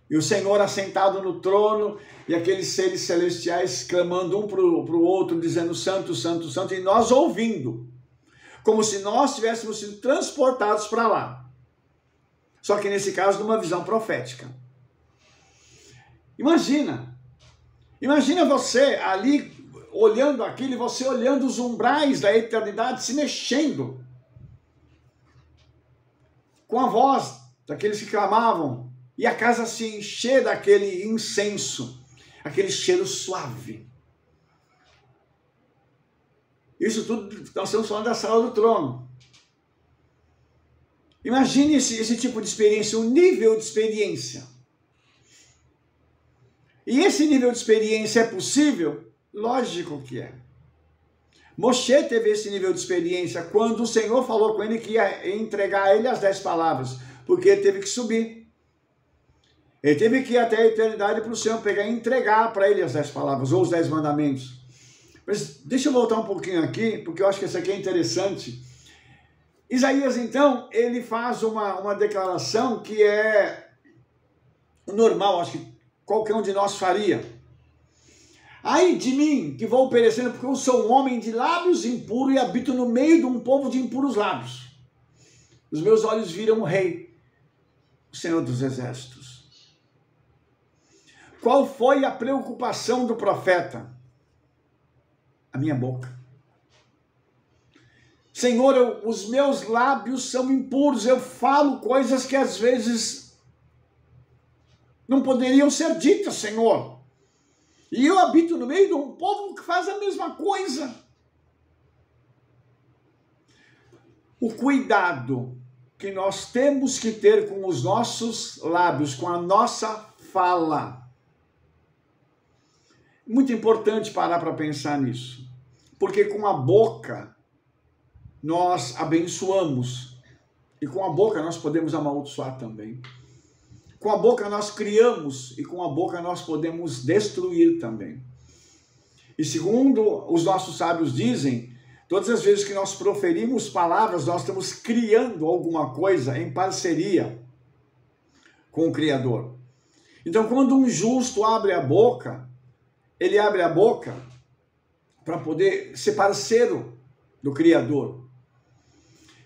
Speaker 1: E o Senhor assentado no trono e aqueles seres celestiais clamando um para o outro, dizendo Santo, Santo, Santo, e nós ouvindo, como se nós tivéssemos sido transportados para lá. Só que nesse caso, numa visão profética. Imagina você ali olhando aquilo e você olhando os umbrais da eternidade se mexendo com a voz daqueles que clamavam e a casa se encher daquele incenso, aquele cheiro suave. Isso tudo nós estamos falando da sala do trono. Imagine esse tipo de experiência, um nível de experiência. E esse nível de experiência é possível? Lógico que é. Moshe teve esse nível de experiência quando o Senhor falou com ele que ia entregar a ele as 10 palavras, porque ele teve que subir. Ele teve que ir até a eternidade para o Senhor pegar e entregar para ele as 10 palavras, ou os 10 mandamentos. Mas deixa eu voltar um pouquinho aqui, porque eu acho que isso aqui é interessante. Isaías, então, ele faz uma declaração que é normal, acho que qualquer um de nós faria. Ai de mim, que vou perecendo, porque eu sou um homem de lábios impuros e habito no meio de um povo de impuros lábios. Os meus olhos viram o Rei, o Senhor dos Exércitos. Qual foi a preocupação do profeta? A minha boca. Senhor, os meus lábios são impuros, eu falo coisas que às vezes não poderiam ser ditas, Senhor. E eu habito no meio de um povo que faz a mesma coisa. O cuidado que nós temos que ter com os nossos lábios, com a nossa fala. Muito importante parar para pensar nisso. Porque com a boca nós abençoamos. E com a boca nós podemos amaldiçoar também. Com a boca nós criamos e com a boca nós podemos destruir também. E segundo os nossos sábios dizem, todas as vezes que nós proferimos palavras, nós estamos criando alguma coisa em parceria com o Criador. Então, quando um justo abre a boca, ele abre a boca para poder ser parceiro do Criador.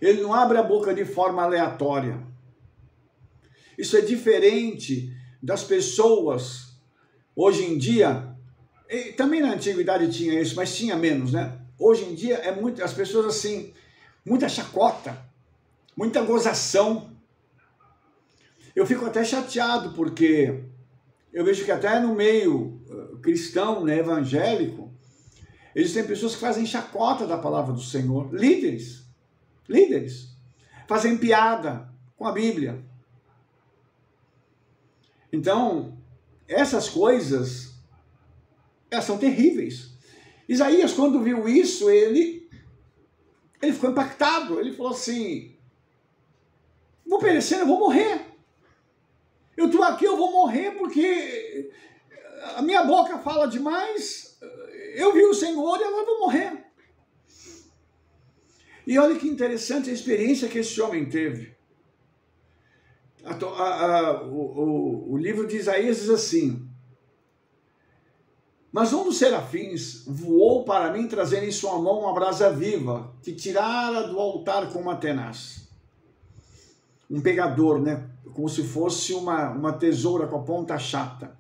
Speaker 1: Ele não abre a boca de forma aleatória. Isso é diferente das pessoas, hoje em dia, também na antiguidade tinha isso, mas tinha menos, né? Hoje em dia é muito, as pessoas assim, muita chacota, muita gozação. Eu fico até chateado porque eu vejo que até no meio cristão, né, evangélico, existem pessoas que fazem chacota da palavra do Senhor, líderes, fazem piada com a Bíblia. Então, essas coisas, elas são terríveis. Isaías, quando viu isso, ele ficou impactado. Ele falou assim, vou perecer, eu vou morrer. Eu estou aqui, eu vou morrer porque a minha boca fala demais. Eu vi o Senhor e agora eu vou morrer. E olha que interessante a experiência que esse homem teve. O livro de Isaías diz assim, mas um dos serafins voou para mim, trazendo em sua mão uma brasa viva, que tirara do altar com uma tenaz. Um pegador, né? Como se fosse uma tesoura com a ponta chata.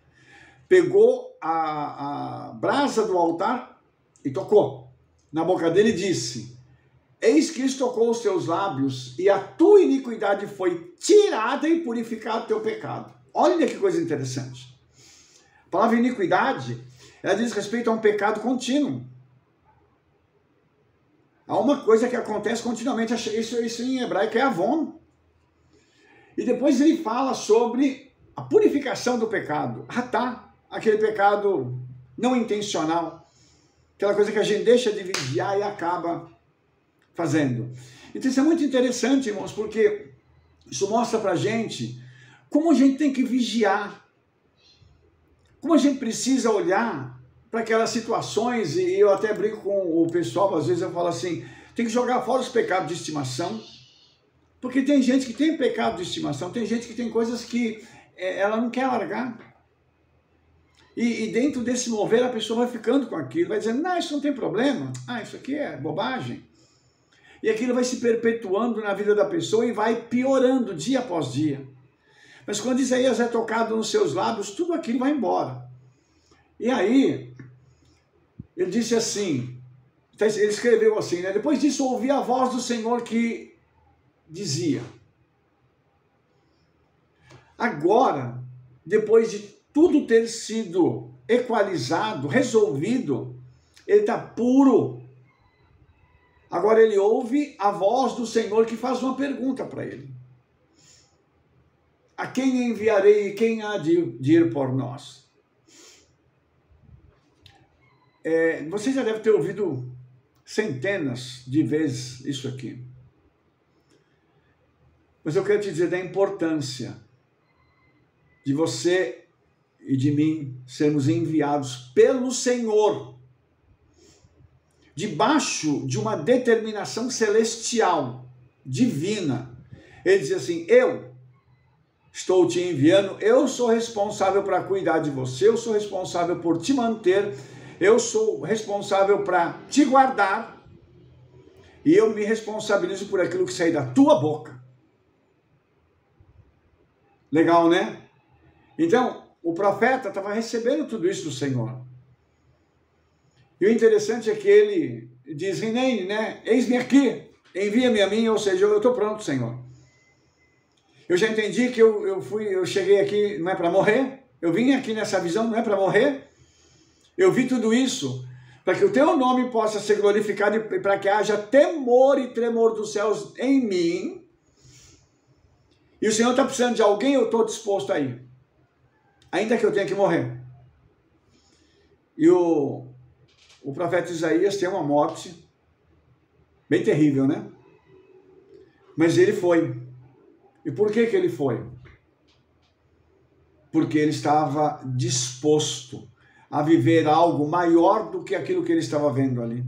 Speaker 1: Pegou a brasa do altar e tocou na boca dele e disse, eis que isto tocou os teus lábios e a tua iniquidade foi tirada e purificado o teu pecado. Olha que coisa interessante. A palavra iniquidade, ela diz respeito a um pecado contínuo. Há uma coisa que acontece continuamente, isso em hebraico é avon. E depois ele fala sobre a purificação do pecado. Ratá, aquele pecado não intencional. Aquela coisa que a gente deixa de vigiar e acaba fazendo. Então isso é muito interessante, irmãos, porque isso mostra pra gente como a gente tem que vigiar, como a gente precisa olhar para aquelas situações, e eu até brinco com o pessoal, às vezes eu falo assim, tem que jogar fora os pecados de estimação, porque tem gente que tem pecado de estimação, tem gente que tem coisas que ela não quer largar. E dentro desse mover a pessoa vai ficando com aquilo, vai dizendo, não, isso não tem problema, isso aqui é bobagem. E aquilo vai se perpetuando na vida da pessoa e vai piorando dia após dia. Mas quando Isaías é tocado nos seus lábios, tudo aquilo vai embora. E aí, ele disse assim, ele escreveu assim, né? Depois disso ouvi a voz do Senhor que dizia, agora, depois de tudo ter sido equalizado, resolvido, ele está puro. Agora ele ouve a voz do Senhor que faz uma pergunta para ele. A quem enviarei e quem há de ir por nós? Você já deve ter ouvido centenas de vezes isso aqui. Mas eu quero te dizer da importância de você e de mim sermos enviados pelo Senhor, debaixo de uma determinação celestial, divina. Ele diz assim, eu estou te enviando, eu sou responsável para cuidar de você, eu sou responsável por te manter, eu sou responsável para te guardar, e eu me responsabilizo por aquilo que sair da tua boca. Legal, né? Então, o profeta estava recebendo tudo isso do Senhor. E o interessante é que ele diz, Rinene, né? Eis-me aqui, envia-me a mim, ou seja, eu estou pronto, Senhor. Eu já entendi que eu cheguei aqui não é para morrer, eu vim aqui nessa visão não é para morrer, eu vi tudo isso para que o teu nome possa ser glorificado e para que haja temor e tremor dos céus em mim. E o Senhor está precisando de alguém, eu estou disposto a ir, ainda que eu tenha que morrer. E o profeta Isaías tem uma morte bem terrível, né? Mas ele foi. E por que ele foi? Porque ele estava disposto a viver algo maior do que aquilo que ele estava vendo ali.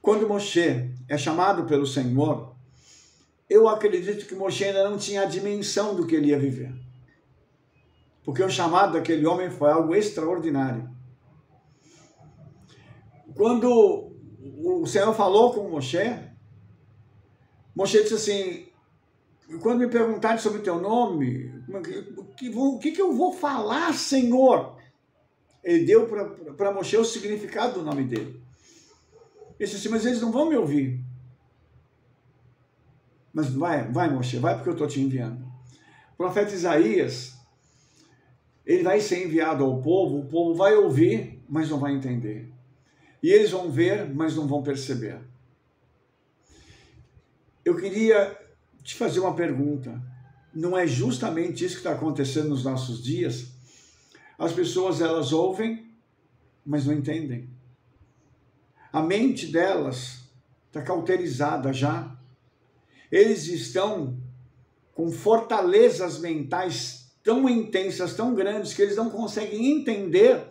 Speaker 1: Quando Moshe é chamado pelo Senhor, eu acredito que Moshe ainda não tinha a dimensão do que ele ia viver. Porque o chamado daquele homem foi algo extraordinário. Quando o Senhor falou com Moshe, Moshe disse assim, quando me perguntarem sobre o teu nome, o que eu vou falar, Senhor? Ele deu para Moshe o significado do nome dele. Ele disse assim, mas eles não vão me ouvir. Mas vai Moshe, vai porque eu estou te enviando. O profeta Isaías, ele vai ser enviado ao povo, o povo vai ouvir, mas não vai entender. E eles vão ver, mas não vão perceber. Eu queria te fazer uma pergunta. Não é justamente isso que está acontecendo nos nossos dias? As pessoas, elas ouvem, mas não entendem. A mente delas está cauterizada já. Eles estão com fortalezas mentais tão intensas, tão grandes, que eles não conseguem entender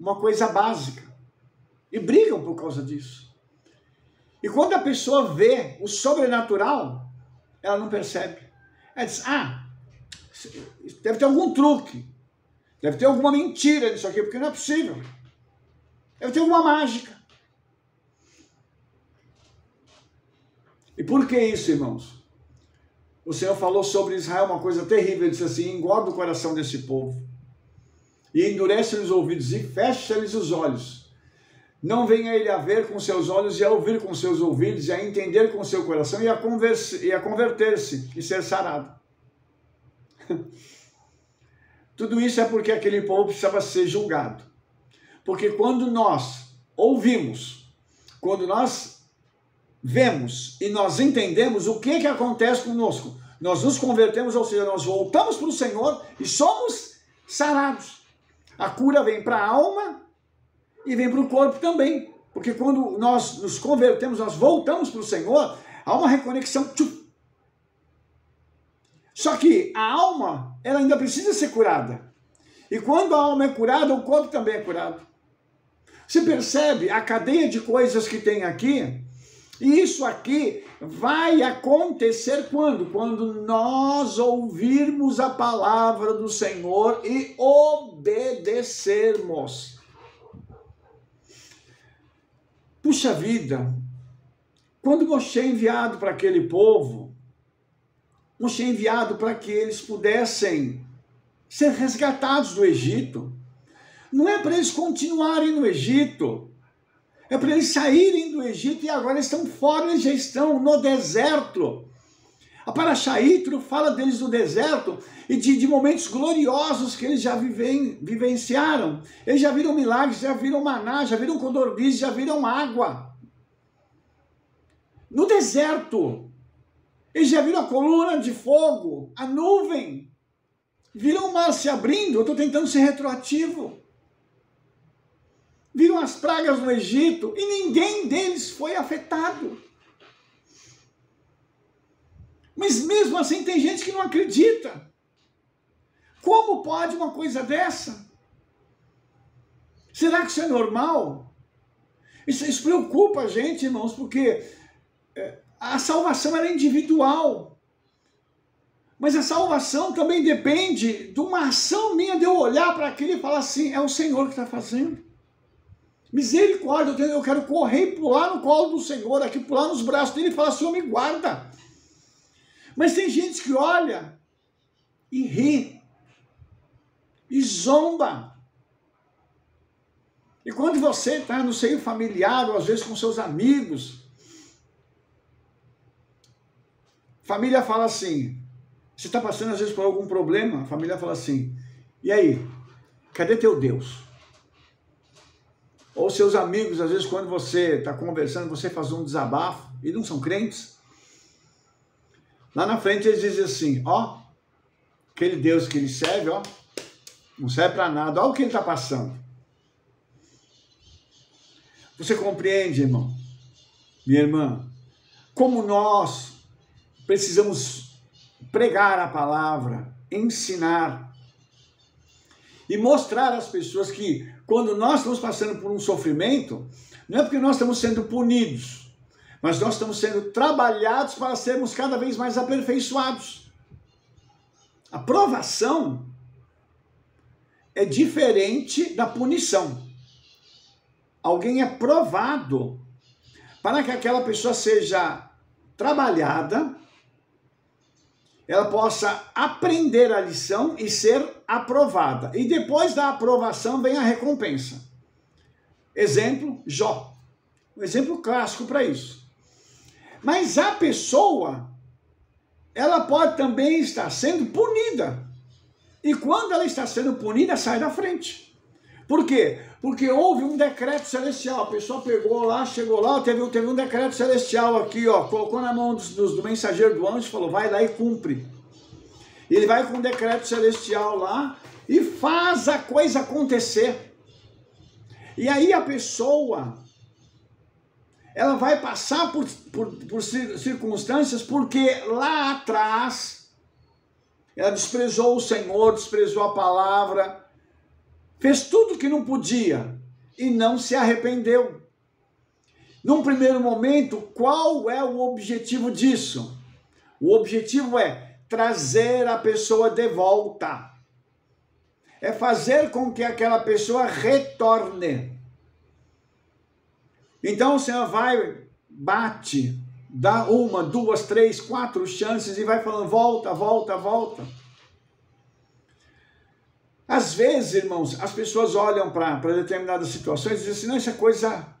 Speaker 1: uma coisa básica. E brigam por causa disso. E quando a pessoa vê o sobrenatural, ela não percebe. Ela diz, deve ter algum truque, deve ter alguma mentira nisso aqui, porque não é possível. Deve ter alguma mágica. E por que isso, irmãos? O Senhor falou sobre Israel uma coisa terrível, ele disse assim, engorda o coração desse povo, e endurece-lhes os ouvidos, e fecha-lhes os olhos. Não venha ele a ver com seus olhos, e a ouvir com seus ouvidos, e a entender com seu coração, e a converter-se, e ser sarado. Tudo isso é porque aquele povo precisava ser julgado. Porque quando nós ouvimos, quando nós vemos e nós entendemos o que acontece conosco, nós nos convertemos, ou seja, nós voltamos para o Senhor e somos sarados. A cura vem para a alma e vem para o corpo também. Porque quando nós nos convertemos, nós voltamos para o Senhor, há uma reconexão. Só que a alma, ela ainda precisa ser curada. E quando a alma é curada, o corpo também é curado. Você percebe a cadeia de coisas que tem aqui? E isso aqui vai acontecer quando? Quando nós ouvirmos a palavra do Senhor e obedecermos. Puxa vida, quando Moshe é enviado para aquele povo, Moshe é enviado para que eles pudessem ser resgatados do Egito. Não é para eles continuarem no Egito, é para eles saírem do Egito e agora estão fora, eles já estão no deserto. A Parashá Yitro fala deles no deserto e de momentos gloriosos que eles já vivenciaram. Eles já viram milagres, já viram maná, já viram codorniz, já viram água. No deserto, eles já viram a coluna de fogo, a nuvem. Viram o mar se abrindo, eu estou tentando ser retroativo. Viram as pragas no Egito e ninguém deles foi afetado. Mas mesmo assim tem gente que não acredita. Como pode uma coisa dessa? Será que isso é normal? Isso preocupa a gente, irmãos, porque a salvação era individual. Mas a salvação também depende de uma ação minha, de eu olhar para aquilo e falar assim, é o Senhor que está fazendo. Misericórdia, eu quero correr e pular no colo do Senhor, aqui pular nos braços dele e falar, Senhor, me guarda. Mas tem gente que olha e ri, e zomba. E quando você está no seio familiar, ou às vezes com seus amigos, a família fala assim, você está passando às vezes por algum problema, a família fala assim, e aí, cadê teu Deus? Ou seus amigos, às vezes quando você está conversando, você faz um desabafo, e não são crentes, lá na frente eles dizem assim, ó, aquele Deus que ele serve, ó, não serve para nada, olha o que ele está passando. Você compreende, irmão? Minha irmã, como nós precisamos pregar a palavra, ensinar e mostrar às pessoas que quando nós estamos passando por um sofrimento, não é porque nós estamos sendo punidos, mas nós estamos sendo trabalhados para sermos cada vez mais aperfeiçoados. A provação é diferente da punição. Alguém é provado para que aquela pessoa seja trabalhada, ela possa aprender a lição e ser aprovada. E depois da aprovação vem a recompensa. Exemplo, Jó. Um exemplo clássico para isso. Mas a pessoa, ela pode também estar sendo punida. E quando ela está sendo punida, sai da frente. Por quê? Porque houve um decreto celestial. A pessoa pegou lá, chegou lá, teve um decreto celestial aqui, ó, colocou na mão do mensageiro do anjo e falou, vai lá e cumpre. Ele vai com um decreto celestial lá e faz a coisa acontecer. E aí a pessoa, ela vai passar por circunstâncias porque lá atrás ela desprezou o Senhor, desprezou a palavra, fez tudo que não podia e não se arrependeu. Num primeiro momento, qual é o objetivo disso? O objetivo é trazer a pessoa de volta. É fazer com que aquela pessoa retorne. Então o Senhor vai, bate, dá 1, 2, 3, 4 chances e vai falando, volta, volta, volta. Às vezes, irmãos, as pessoas olham para determinadas situações e dizem assim, não, isso é coisa,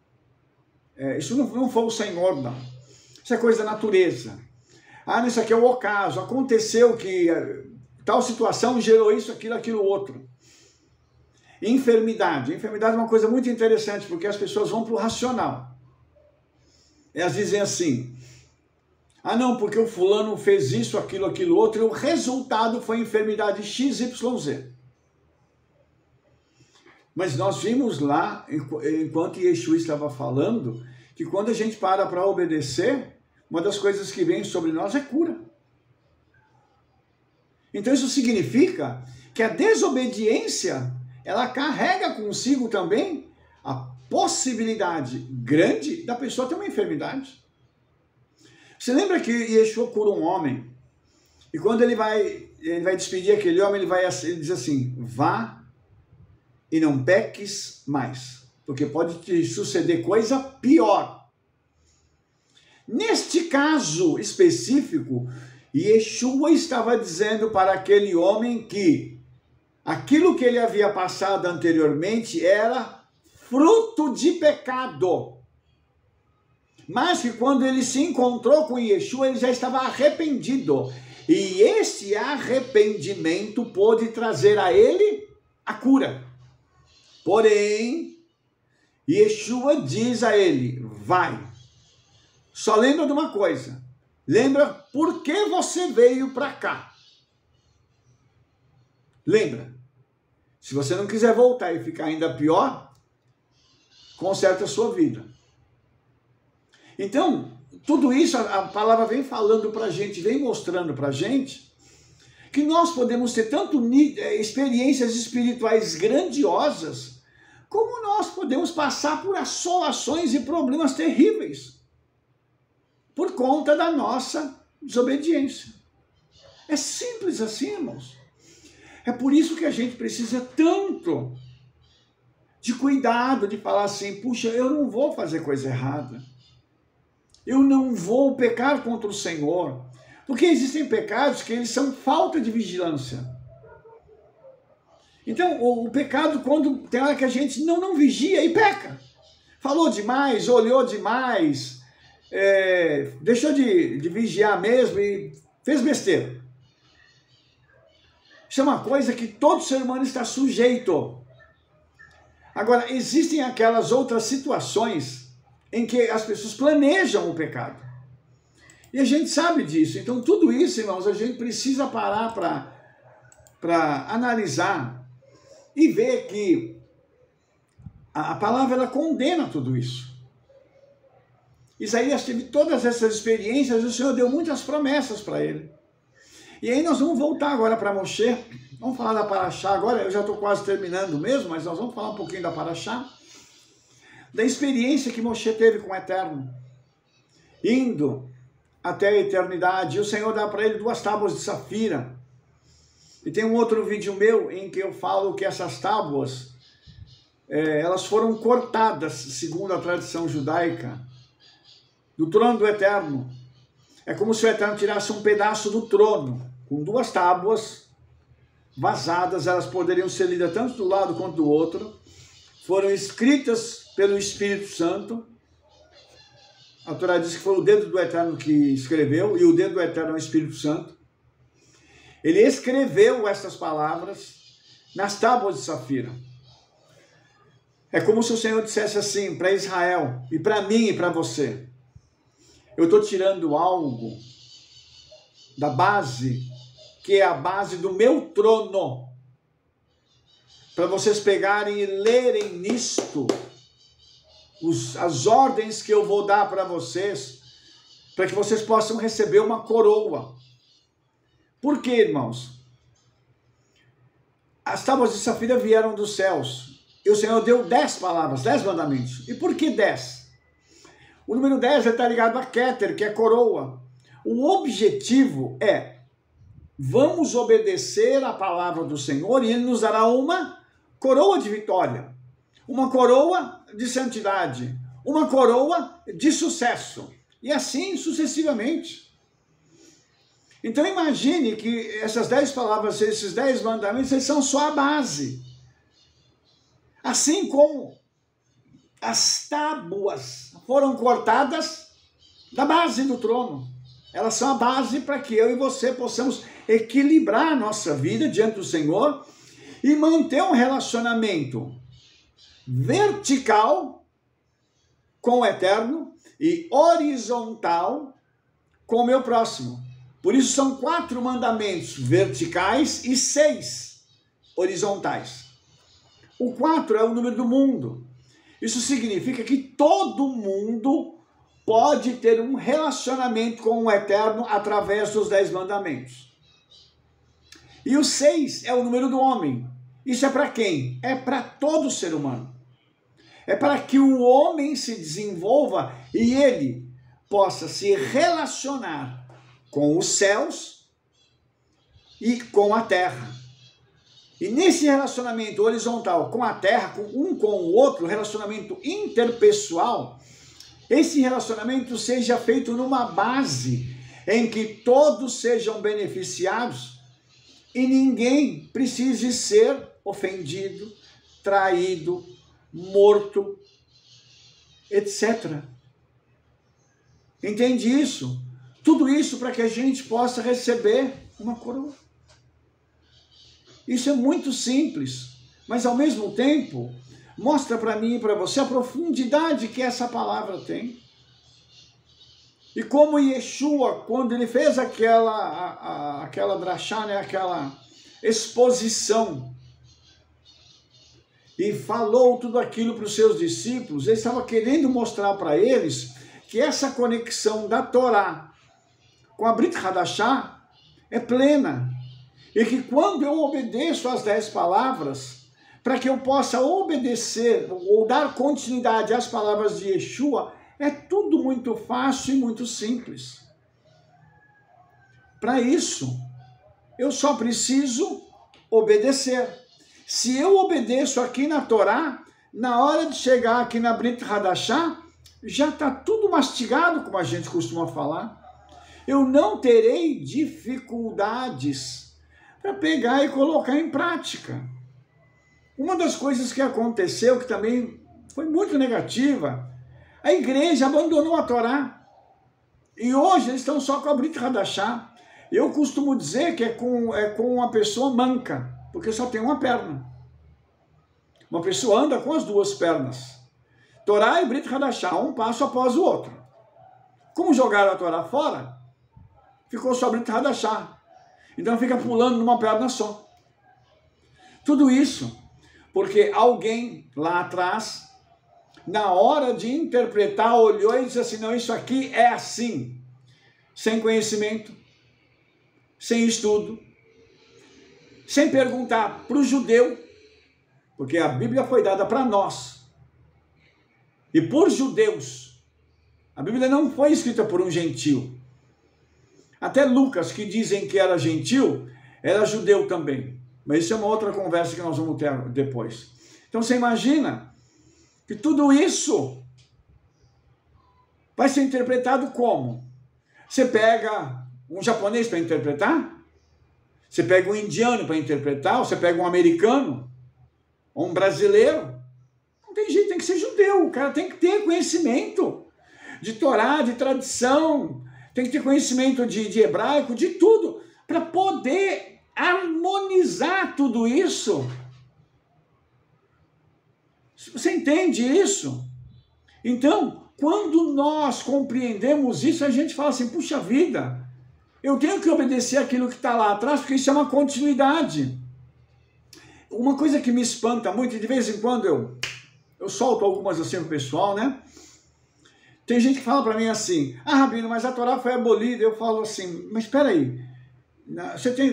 Speaker 1: isso não foi o Senhor, não. Isso é coisa da natureza. Ah, isso aqui é o ocaso, aconteceu que tal situação gerou isso, aquilo, outro. Enfermidade. Enfermidade é uma coisa muito interessante, porque as pessoas vão para o racional. Elas dizem assim, ah não, porque o fulano fez isso, aquilo, outro, e o resultado foi enfermidade XYZ. Mas nós vimos lá, enquanto Yeshua estava falando, que quando a gente para obedecer, uma das coisas que vem sobre nós é cura. Então isso significa que a desobediência, ela carrega consigo também a possibilidade grande da pessoa ter uma enfermidade. Você lembra que Yeshua cura um homem? E quando ele vai despedir aquele homem, ele diz assim, vá e não peques mais, porque pode te suceder coisa pior. Neste caso específico, Yeshua estava dizendo para aquele homem que aquilo que ele havia passado anteriormente era fruto de pecado. Mas que quando ele se encontrou com Yeshua, ele já estava arrependido. E este arrependimento pôde trazer a ele a cura. Porém, Yeshua diz a ele, vai. Só lembra de uma coisa. Lembra por que você veio para cá. Lembra. Se você não quiser voltar e ficar ainda pior, conserta a sua vida. Então, tudo isso a palavra vem falando para a gente, vem mostrando para a gente que nós podemos ter tanto experiências espirituais grandiosas, como nós podemos passar por assolações e problemas terríveis por conta da nossa desobediência. É simples assim, irmãos. É por isso que a gente precisa tanto de cuidado, de falar assim, puxa, eu não vou fazer coisa errada. Eu não vou pecar contra o Senhor. Porque existem pecados que eles são falta de vigilância. Então, o pecado, quando tem hora que a gente não vigia e peca. Falou demais, olhou demais, deixou de vigiar mesmo e fez besteira. Isso é uma coisa que todo ser humano está sujeito. Agora, existem aquelas outras situações em que as pessoas planejam o pecado. E a gente sabe disso. Então, tudo isso, irmãos, a gente precisa parar para analisar e ver que a palavra ela condena tudo isso. Isaías teve todas essas experiências e o Senhor deu muitas promessas para ele. E aí nós vamos voltar agora para Moshe. Vamos falar da Paraxá agora. Eu já estou quase terminando mesmo, mas nós vamos falar um pouquinho da Paraxá. Da experiência que Moshe teve com o Eterno. Indo até a eternidade. E o Senhor dá para ele 2 tábuas de safira. E tem um outro vídeo meu em que eu falo que essas tábuas, elas foram cortadas, segundo a tradição judaica, do trono do Eterno. É como se o Eterno tirasse um pedaço do trono, com 2 tábuas vazadas, elas poderiam ser lidas tanto do lado quanto do outro, foram escritas pelo Espírito Santo. A Torá diz que foi o dedo do Eterno que escreveu, e o dedo do Eterno é o Espírito Santo. Ele escreveu essas palavras nas tábuas de safira. É como se o Senhor dissesse assim para Israel, e para mim e para você: eu estou tirando algo da base, que é a base do meu trono, para vocês pegarem e lerem nisto as ordens que eu vou dar para vocês, para que vocês possam receber uma coroa. Por quê, irmãos? As tábuas de safira vieram dos céus, e o Senhor deu 10 palavras, 10 mandamentos. E por que 10? O número 10 está ligado a Keter, que é coroa. O objetivo é, vamos obedecer a palavra do Senhor e Ele nos dará uma coroa de vitória, uma coroa de santidade, uma coroa de sucesso, e assim sucessivamente. Então imagine que essas 10 palavras, esses 10 mandamentos, eles são só a base. Assim como as tábuas foram cortadas da base do trono. Elas são a base para que eu e você possamos equilibrar a nossa vida diante do Senhor e manter um relacionamento vertical com o Eterno e horizontal com o meu próximo. Por isso são 4 mandamentos verticais e 6 horizontais. O 4 é o número do mundo. Isso significa que todo mundo pode ter um relacionamento com o Eterno através dos 10 mandamentos. E o 6 é o número do homem. Isso é para quem? É para todo ser humano. É para que o homem se desenvolva e ele possa se relacionar com os céus e com a terra. E nesse relacionamento horizontal com a terra, com o outro, relacionamento interpessoal, esse relacionamento seja feito numa base em que todos sejam beneficiados e ninguém precise ser ofendido, traído, morto, etc. Entende isso? Tudo isso para que a gente possa receber uma coroa. Isso é muito simples, mas ao mesmo tempo mostra para mim e para você a profundidade que essa palavra tem. E como Yeshua, quando ele fez aquela drachá, né, aquela exposição, e falou tudo aquilo para os seus discípulos, ele estava querendo mostrar para eles que essa conexão da Torá com a Brit Hadashah é plena. E que quando eu obedeço às 10 palavras, para que eu possa obedecer ou dar continuidade às palavras de Yeshua, é tudo muito fácil e muito simples. Para isso, eu só preciso obedecer. Se eu obedeço aqui na Torá, na hora de chegar aqui na Brit Hadashah, já está tudo mastigado, como a gente costuma falar. Eu não terei dificuldades para pegar e colocar em prática. Uma das coisas que aconteceu, que também foi muito negativa, a igreja abandonou a Torá. E hoje eles estão só com a Brit Hadashah. Eu costumo dizer que é com uma pessoa manca, porque só tem uma perna. Uma pessoa anda com as duas pernas. Torá e Brit Hadashah, um passo após o outro. Como jogaram a Torá fora, ficou só Brit Hadashah. Então fica pulando numa perna só. Tudo isso porque alguém lá atrás, na hora de interpretar, olhou e disse assim, não, isso aqui é assim. Sem conhecimento, sem estudo, sem perguntar para o judeu, porque a Bíblia foi dada para nós. E por judeus. A Bíblia não foi escrita por um gentil. Até Lucas, que dizem que era gentil, era judeu também. Mas isso é uma outra conversa que nós vamos ter depois. Então você imagina que tudo isso vai ser interpretado como? Você pega um japonês para interpretar? Você pega um indiano para interpretar? Ou você pega um americano? Ou um brasileiro? Não tem jeito, tem que ser judeu. O cara tem que ter conhecimento de Torá, de tradição, tem que ter conhecimento de hebraico, de tudo, para poder harmonizar tudo isso. Você entende isso? Então, quando nós compreendemos isso, a gente fala assim, puxa vida, eu tenho que obedecer aquilo que está lá atrás, porque isso é uma continuidade. Uma coisa que me espanta muito, e de vez em quando eu solto algumas assim pro pessoal, né? Tem gente que fala para mim assim, Rabino, mas a Torá foi abolida. Eu falo assim, mas espera aí,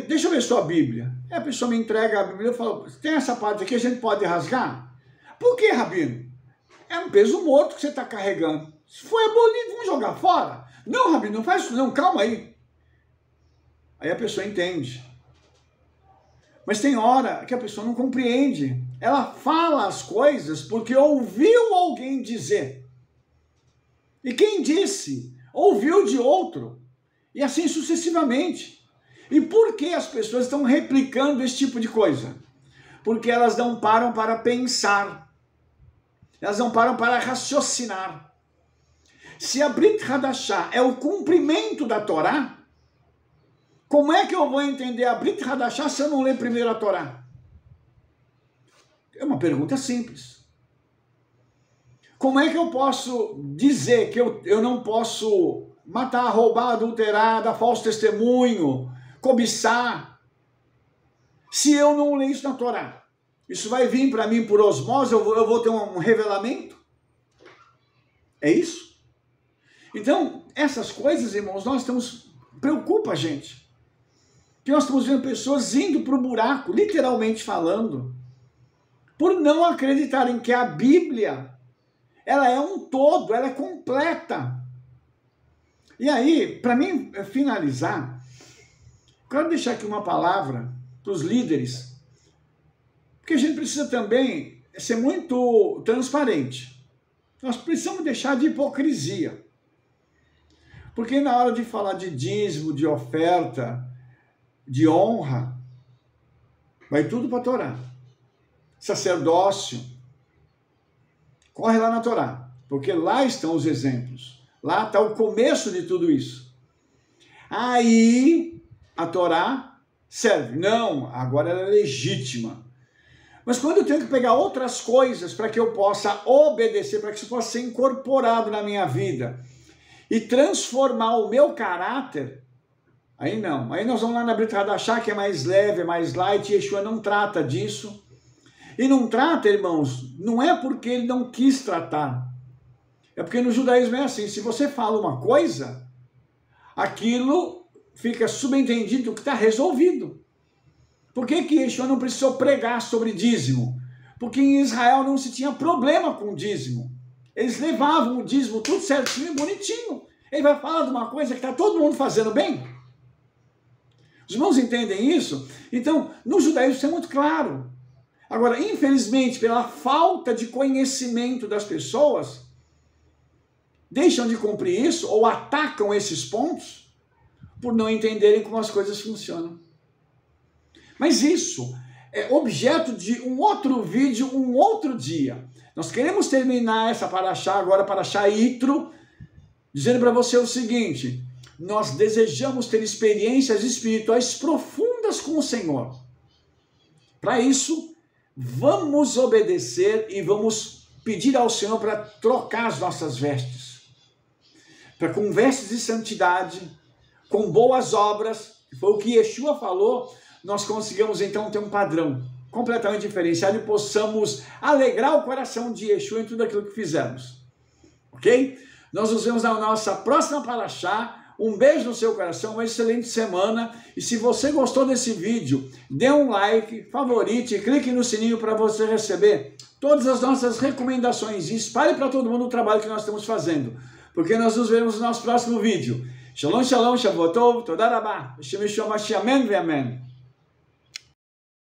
Speaker 1: deixa eu ver sua Bíblia. Aí a pessoa me entrega a Bíblia, eu falo, tem essa parte aqui, a gente pode rasgar? Por que, Rabino? É um peso morto que você está carregando. Se foi abolido, vamos jogar fora? Não, Rabino, não faz isso não, calma aí. Aí a pessoa entende. Mas tem hora que a pessoa não compreende. Ela fala as coisas porque ouviu alguém dizer. E quem disse, ouviu de outro. E assim sucessivamente. E por que as pessoas estão replicando esse tipo de coisa? Porque elas não param para pensar. Elas não param para raciocinar. Se a Brit Hadashah é o cumprimento da Torá, como é que eu vou entender a Brit Hadashah se eu não ler primeiro a Torá? É uma pergunta simples. Como é que eu posso dizer que eu não posso matar, roubar, adulterar, dar falso testemunho, cobiçar, se eu não ler isso na Torá? Isso vai vir para mim por osmose, eu vou ter um revelamento? É isso? Então, essas coisas, irmãos, preocupa a gente. Que nós estamos vendo pessoas indo para o buraco, literalmente falando, por não acreditarem que a Bíblia, ela é um todo, ela é completa. E aí, para mim finalizar, quero deixar aqui uma palavra para os líderes, porque a gente precisa também ser muito transparente. Nós precisamos deixar de hipocrisia. Porque na hora de falar de dízimo, de oferta, de honra, vai tudo para a Torá. Sacerdócio, corre lá na Torá, porque lá estão os exemplos. Lá está o começo de tudo isso. Aí a Torá serve. Não, agora ela é legítima. Mas quando eu tenho que pegar outras coisas para que eu possa obedecer, para que isso possa ser incorporado na minha vida e transformar o meu caráter, aí não. Aí nós vamos lá na Brit Hadashah, que é mais leve, é mais light, Yeshua não trata disso. E não trata, irmãos, não é porque ele não quis tratar. É porque no judaísmo é assim, se você fala uma coisa, aquilo fica subentendido que está resolvido. Por que Yeshua não precisou pregar sobre dízimo? Porque em Israel não se tinha problema com dízimo. Eles levavam o dízimo tudo certinho e bonitinho. Ele vai falar de uma coisa que está todo mundo fazendo bem? Os irmãos entendem isso? Então, no judaísmo isso é muito claro. Agora, infelizmente, pela falta de conhecimento das pessoas, deixam de cumprir isso ou atacam esses pontos por não entenderem como as coisas funcionam. Mas isso é objeto de um outro vídeo, um outro dia. Nós queremos terminar essa paraxá agora, paraxá Yitro, dizendo para você o seguinte: nós desejamos ter experiências espirituais profundas com o Senhor. Para isso, vamos obedecer e vamos pedir ao Senhor para trocar as nossas vestes. Para com vestes de santidade, com boas obras, que foi o que Yeshua falou, nós conseguimos então ter um padrão completamente diferenciado e possamos alegrar o coração de Yeshua em tudo aquilo que fizermos. Ok? Nós nos vemos na nossa próxima paraxá. Um beijo no seu coração, uma excelente semana. E se você gostou desse vídeo, dê um like, favorite, clique no sininho para você receber todas as nossas recomendações e espalhe para todo mundo o trabalho que nós estamos fazendo. Porque nós nos vemos no nosso próximo vídeo. Shalom, shalom, Shavuot Tov, Toda Rabá, Hashem Yeshua Mashiach, Amen ve Amen.